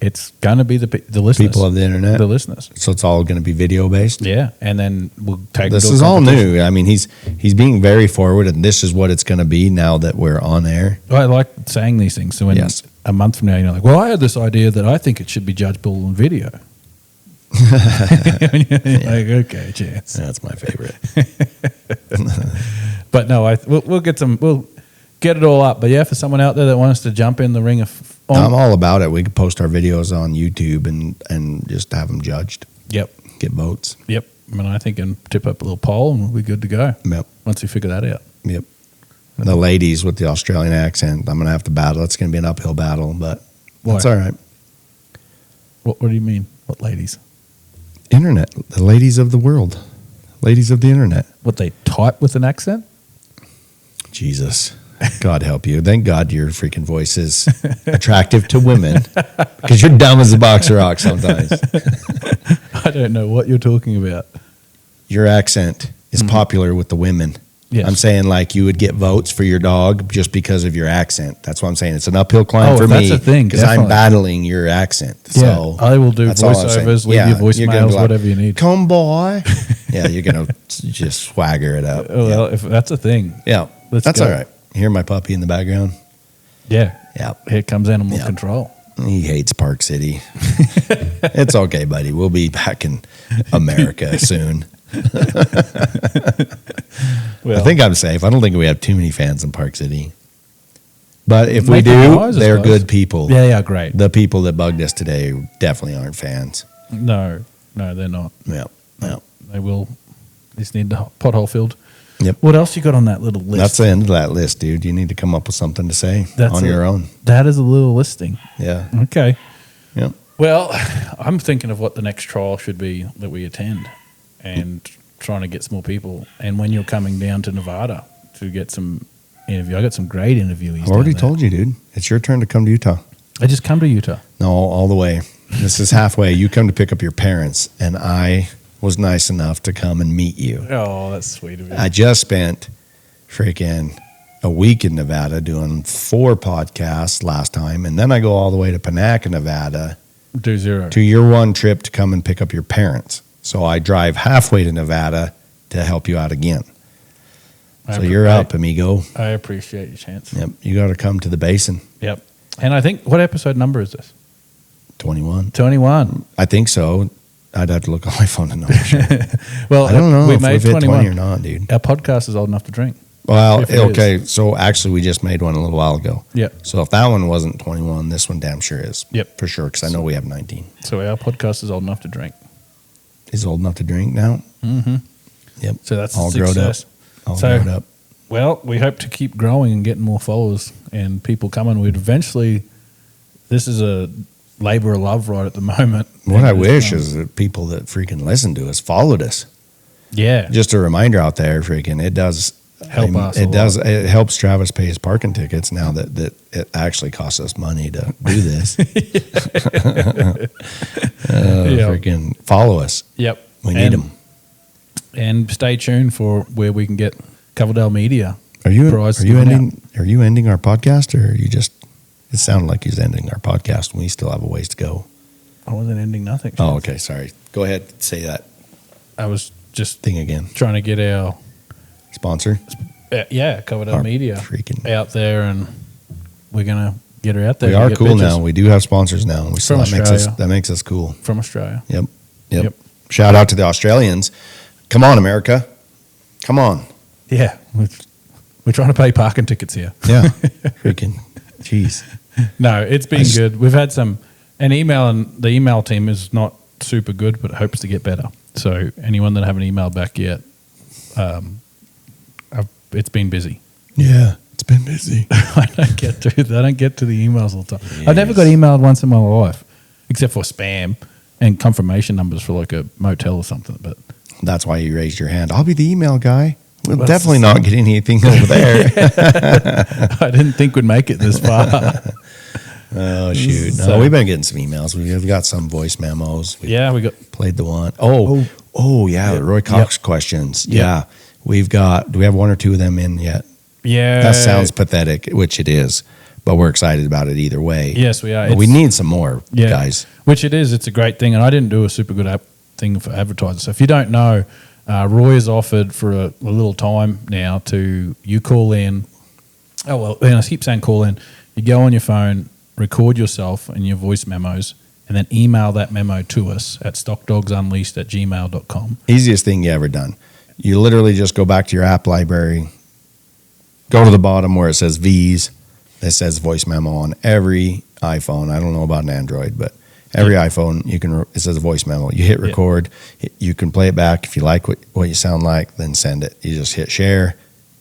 it's gonna be the listeners, People of the internet. the listeners. So it's all going to be video based. Yeah, and then we'll take. This it to a is all competition. new. I mean, he's being very forward, and this is what it's going to be now that we're on air. I like saying these things. So when Yes. a month from now you're like, well, I had this idea that I think it should be judgeable on video. Like, okay, chance. That's my favorite. But no, we'll get some. We'll get it all up. But yeah, for someone out there that wants to jump in the ring of, I'm all about it. We could post our videos on YouTube and just have them judged, yep, get votes. yep. I mean, I think and tip up a little poll and we'll be good to go Yep, once we figure that out. yep. The ladies with the Australian accent, I'm going to have to battle. It's going to be an uphill battle, but that's Why? all right. What do you mean? What ladies? Internet, the ladies of the world, ladies of the internet. What they type with an accent? Jesus. God help you. Thank God your freaking voice is attractive to women because you're dumb as a box of rocks sometimes. I don't know what you're talking about. Your accent is popular with the women. Yes. I'm saying like you would get votes for your dog just because of your accent. That's what I'm saying. It's an uphill climb Oh, for that's me a thing, because I'm definitely. battling your accent. Yeah, So I will do that's all I'm saying. voiceovers, leave Yeah, your you're gonna voicemails, be like, whatever you need. Come boy. Yeah, you're gonna just swagger it up. Oh, well, if that's a thing, Yeah, Let's that's go. all right. You hear my puppy in the background? yeah, Yeah, here comes animal Yeah. control. he hates Park City. It's okay, buddy. We'll be back in America soon. Well, I think I'm safe. I don't think we have too many fans in Park City. But if we Make them do, yours, I they're suppose. good people. yeah, great. The people that bugged us today definitely aren't fans. No, they're not. Yeah. Yeah. They will. Just need the pothole filled. Yep. What else you got on that little list? That's the end of that list, dude. You need to come up with something to say That's on it. your own. That is a little listing. Yeah. Okay. Yep. Well, I'm thinking of what the next trial should be that we attend, and trying to get some more people. And when you're coming down to Nevada to get some interview, I got some great interviewees. I've already told you, dude. It's your turn to come to Utah. I just come to Utah. No, all the way. This is halfway. You come to pick up your parents, and I was nice enough to come and meet you. Oh, that's sweet of you. I just spent freaking a week in Nevada doing 4 podcasts last time, and then I go all the way to Panaca, Nevada, Do 0. to your one trip to come and pick up your parents. So I drive halfway to Nevada to help you out again. So you're up, amigo. I appreciate your chance. Yep, you got to come to the basin. Yep. And I think, what episode number is this? 21. 21. I think so. I'd have to look on my phone to know. For sure. Well, I don't know we if made we've hit 21. 20 or not, dude. Our podcast is old enough to drink. Well, If it okay. So actually, we just made one a little while ago. Yep. So if that one wasn't 21, this one damn sure is. Yep. For sure, because I know we have 19. So our podcast is old enough to drink. He's old enough to drink now. Mm-hmm. Yep. So that's All a grown up. success. All So- grown up. Well, we hope to keep growing and getting more followers and people coming. We'd eventually, this is a labor of love right at the moment. What I And, wish is that people that freaking listened to us followed us. yeah, Just a reminder out there, freaking, it does Help us a It lot. does. It helps Travis pay his parking tickets now that it actually costs us money to do this. Freaking follow us. Yep. We need them. And stay tuned for where we can get Coverdale Media. Are you Prize are you given ending? Are you ending our podcast, or are you just? It sounded like he's ending our podcast, and we still have a ways to go. I wasn't ending nothing. Oh, okay. Sorry. Go ahead. Say that I was just thing again. trying to get our Sponsor. Coverdale Our Media freaking. out there, and we're gonna get her out there. We and are get cool pictures now. We do have sponsors now. We still From Australia. that makes us cool. from Australia. Yep. Yep. Shout out to the Australians. Come on, America. Come on. Yeah, we're trying to pay parking tickets here. Yeah. Freaking. Jeez. No, it's been good. We've had some an email, and the email team is not super good, but it hopes to get better. So anyone that haven't emailed back yet, it's been busy. Yeah. It's been busy. I don't get to the emails all the time. I've never Yes. got emailed once in my life, except for spam and confirmation numbers for like a motel or something. But That's why you raised your hand. I'll be the email guy. We'll Well, definitely not get anything over there. I didn't think we'd make it this far. Oh, shoot. No, So- we've been getting some emails. We've got some voice memos. We Yeah, we got. played the one. Oh, yeah. The Roy Cox questions. Yep. Yeah. Do we have one or two of them in yet? Yeah, That sounds pathetic, which it is, but we're excited about it either way. Yes, we are. But we It's- need some more, Yeah. guys. Which it is. It's a great thing, and I didn't do a super good thing for advertising. So if you don't know, Roy has offered for a little time now you call in. Oh well, and I keep saying call in. You go on your phone, record yourself and your voice memos, and then email that memo to us at stockdogsunleashed@gmail.com. Easiest thing you ever done. You literally just go back to your app library, go to the bottom where it says V's. It says voice memo on every iPhone. I don't know about an Android, but every iPhone it says voice memo. You hit record. You can play it back. If you like what you sound like, then send it. You just hit share,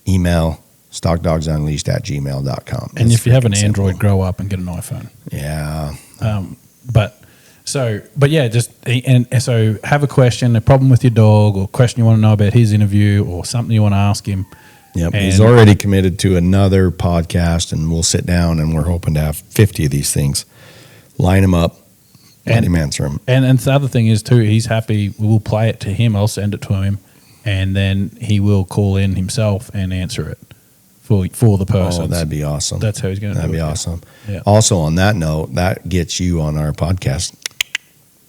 email, stockdogsunleashed@gmail.com. And It's if you have an freaking Android, simple. grow up and get an iPhone. Yeah. But yeah, so have a question, a problem with your dog, or question you want to know about his interview, or something you want to ask him. Yep. And- He's already committed to another podcast, and we'll sit down, and we're hoping to have 50 of these things. Line him up, let And- him answer them. And the other thing is too, he's happy. We'll play it to him. I'll send it to him, and then he will call in himself and answer it for the person. Oh, that'd be awesome. That's how he's going to do it. That'd be awesome. Yeah. Also, on that note, that gets you on our podcast.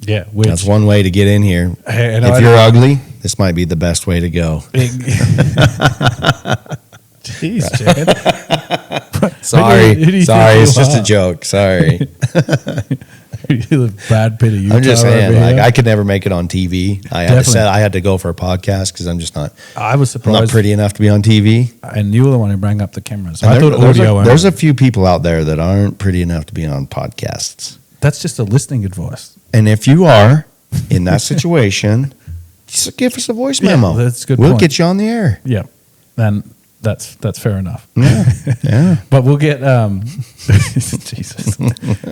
Yeah, which, That's one way to get in here. And if you're ugly, this might be the best way to go. Jeez, Chad. Sorry, Who do you sorry, think it's you just a are? joke. Sorry. You're the Brad Pitt of Utah. I'm just saying, over like, here. I could never make it on TV. I had to go for a podcast because I'm just not. I was I'm surprised. not pretty enough to be on TV. And you were the one who rang up the cameras. And I thought audio. there's a few people out there that aren't pretty enough to be on podcasts. That's just a listening advice. And if you are in that situation, just give us a voice Yeah, memo. that's a good We'll point. get you on the air. Yeah, then that's fair enough. Yeah, yeah. But we'll get Jesus.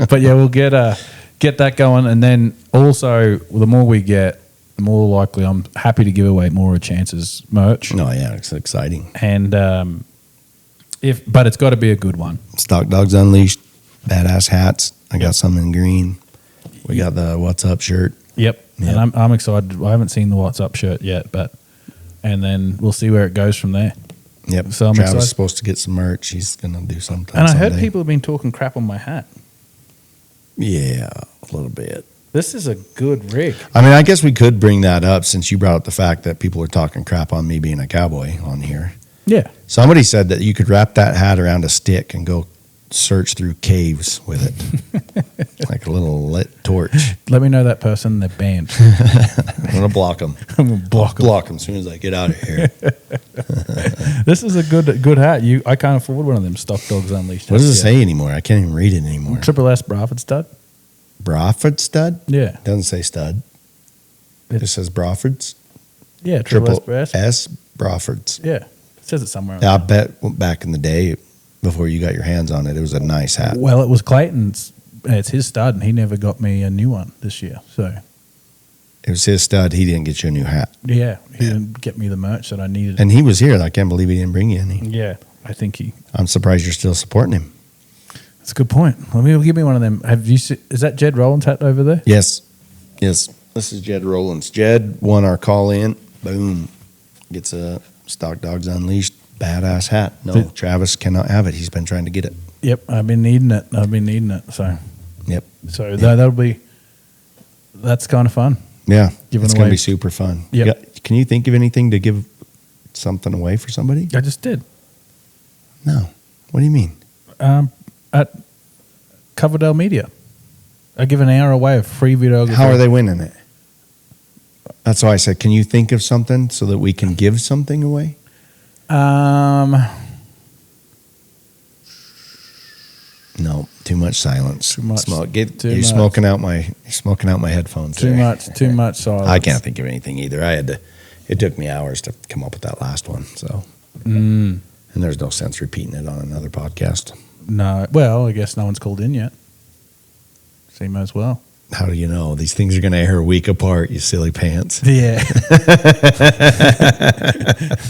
But yeah, we'll get that going, and then also the more we get, the more likely I'm happy to give away more chances merch. No, yeah, it's exciting. And but it's got to be a good one. Stock Dogs Unleashed, badass hats. I got some in green. We got the What's Up shirt. Yep. Yep. And I'm excited. I haven't seen the What's Up shirt yet, and then we'll see where it goes from there. Yep. So I'm Travis excited. is supposed to get some merch. He's gonna do something. And I heard someday. people have been talking crap on my hat. Yeah, a little bit. This is a good rig. I mean, I guess we could bring that up since you brought up the fact that people are talking crap on me being a cowboy on here. Yeah. Somebody said that you could wrap that hat around a stick and go search through caves with it, like a little lit torch. Let me know that person. They're banned. I'm gonna block them. I'm gonna block 'em. Block them as soon as I get out of here. This is a good hat. I can't afford one of them Stock Dogs Unleashed. What does it hats yet. say anymore? I can't even read it anymore. Triple S Bradford stud. Bradford stud? Yeah. Doesn't say stud. It just says Bradford's. Yeah. Triple Triple S. S Bradford's. Yeah. It says it somewhere. I bet back in the day, before you got your hands on it, it was a nice hat. Well, it was Clayton's. It's his stud, and he never got me a new one this year. So It was his stud. He didn't get you a new hat. yeah, he didn't get me the merch that I needed. And he was here. I can't believe he didn't bring you any. Yeah, I think I'm surprised you're still supporting him. That's a good point. Give me one of them. Have you? Is that Jed Rowland's hat over there? Yes. Yes. This is Jed Rowlands. Jed won our call in. Boom. Gets a Stock Dogs Unleashed badass hat. No, Travis cannot have it. He's been trying to get it. Yep, I've been needing it. So Yep. so that's kind of fun. Yeah. Giving it's going away- to be super fun. Yep. Can you think of anything to give something away for somebody? I just did. No. What do you mean? At Coverdale Media. I give an hour away of free videography. How are they winning it? That's why I said, can you think of something so that we can give something away? No, too much silence. Too much. Too You're much. smoking out my headphones. Too there. much silence. I can't think of anything either. It took me hours to come up with that last one. So, Mm, and there's no sense repeating it on another podcast. no. Well, I guess no one's called in yet. So you might as well. How do you know? These things are going to air a week apart, you silly pants. Yeah.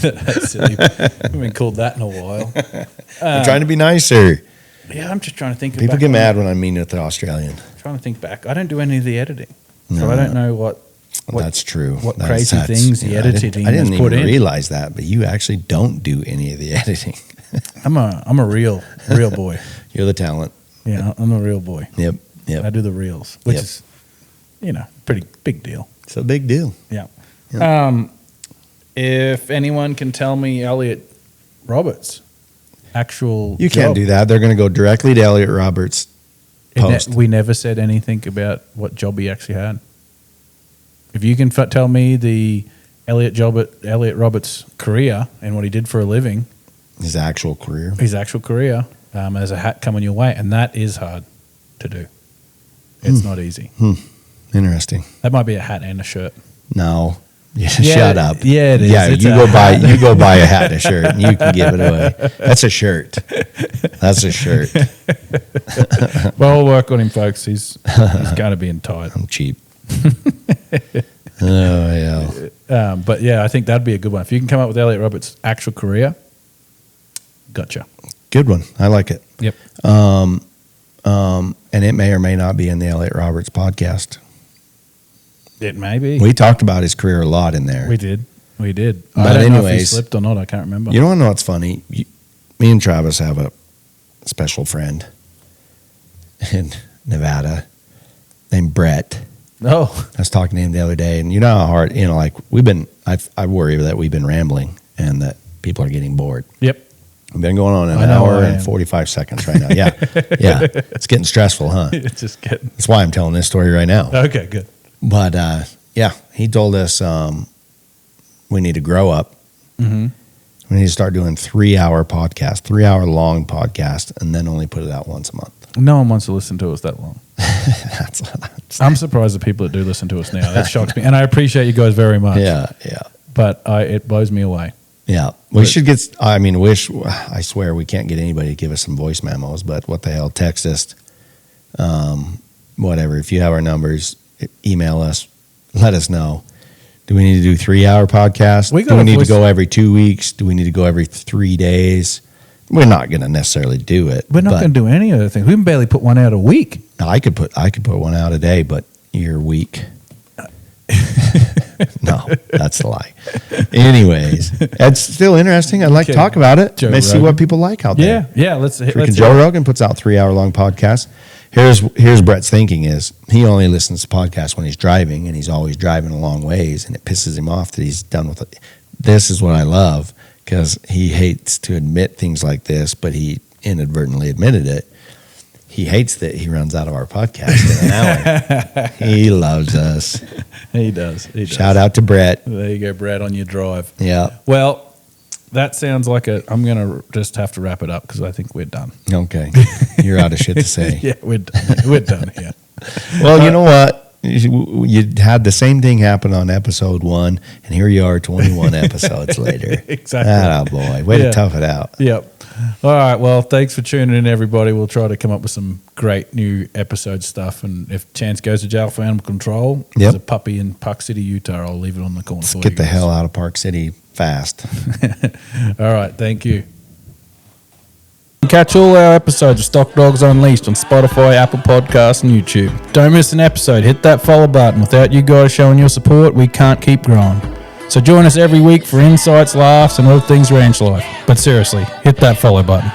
That's silly. I haven't been called that in a while. I'm trying to be nicer. Yeah, I'm just trying to think. People back get on- mad when I'm mean with the Australian. Trying to think back. I don't do any of the editing, so No, I don't know what That's true. what That's- crazy things the yeah, editing I didn't has put even in. realize that, but you actually don't do any of the editing. I'm a real boy. You're the talent. Yeah, I'm a real boy. Yep. I Yep. do the reels, which Yep. is, pretty big deal. It's a big deal. Yeah. Yep. If anyone can tell me Elliot Roberts' actual You can't job. do that. They're going to go directly to Elliot Roberts' post. We never said anything about what job he actually had. If you can tell me the Elliot Roberts' career and what he did for a living, His actual career. his actual career, as a hat coming your way, and that is hard to do. It's not easy. Interesting. That might be a hat and a shirt. No. Yeah, Shut up. yeah, it is. Yeah, It's you a go buy hat. you go buy a hat and a shirt and you can give it away. That's a shirt. That's a shirt. Well, we'll work on him, folks. He's got to be in tight. I'm cheap. Oh yeah. But yeah, I think that'd be a good one. If you can come up with Elliot Roberts' actual career, gotcha. Good one. I like it. Yep. And it may or may not be in the Elliot Roberts podcast. It may be. We talked about his career a lot in there. We did. We did. But I don't know if he anyways, slipped or not. I can't remember. You don't want to know what's funny? Me and Travis have a special friend in Nevada named Brett. Oh, I was talking to him the other day, and you know how hard, like I worry that we've been rambling and that people are getting bored. yep. We've been going on an I know hour I and am. 45 seconds right now. Yeah. Yeah. It's getting stressful, huh? It's just getting. That's why I'm telling this story right now. Okay, good. But yeah, he told us we need to grow up. Mm-hmm. We need to start doing 3-hour podcast, 3-hour long podcast, and then only put it out once a month. No one wants to listen to us that long. That's what I'm saying. I'm surprised the people that do listen to us now. That shocks me. And I appreciate you guys very much. Yeah, yeah, But it blows me away. yeah. We should get. I mean, I swear we can't get anybody to give us some voice memos. But what the hell? Text us, whatever. If you have our numbers, email us. Let us know. Do we need to do 3-hour podcasts? We got Do we a need voice- to go every 2 weeks? Do we need to go every 3 days? We're not going to necessarily do it. We're not but going to do any other thing. We can barely put one out a week. I could put one out a day, but you're weak. No, that's a lie. Anyways, it's still interesting. I'd like to Okay. talk about it. Joe Let's see Rogan. what people like out there. Yeah. Let's Freaking Joe Rogan puts out 3-hour long podcasts. Here's Brett's thinking is he only listens to podcasts when he's driving, and he's always driving a long ways, and it pisses him off that he's done with it. This is what I love, because he hates to admit things like this, but he inadvertently admitted it. He hates that he runs out of our podcast in an hour. He loves us. He does. Shout out to Brett. There you go, Brad, on your drive. Yeah. Well, that sounds like I'm going to just have to wrap it up because I think we're done. Okay. You're out of shit to say. Yeah, we're done. We're done here. Well, you know what? You had the same thing happen on episode 1, and here you are 21 episodes later. Exactly. Ah, boy. Way Yeah. to tough it out. Yep. All right. Well, thanks for tuning in, everybody. We'll try to come up with some great new episode stuff. And if Chance goes to jail for animal control, there's a puppy in Park City, Utah. I'll leave it on the corner Let's for you. get the guys. hell out of Park City fast. All right. Thank you. Catch all our episodes of Stock Dogs Unleashed on Spotify, Apple Podcasts, and YouTube. Don't miss an episode. Hit that follow button. Without you guys showing your support, we can't keep growing. So join us every week for insights, laughs, and all things ranch life. But seriously, hit that follow button.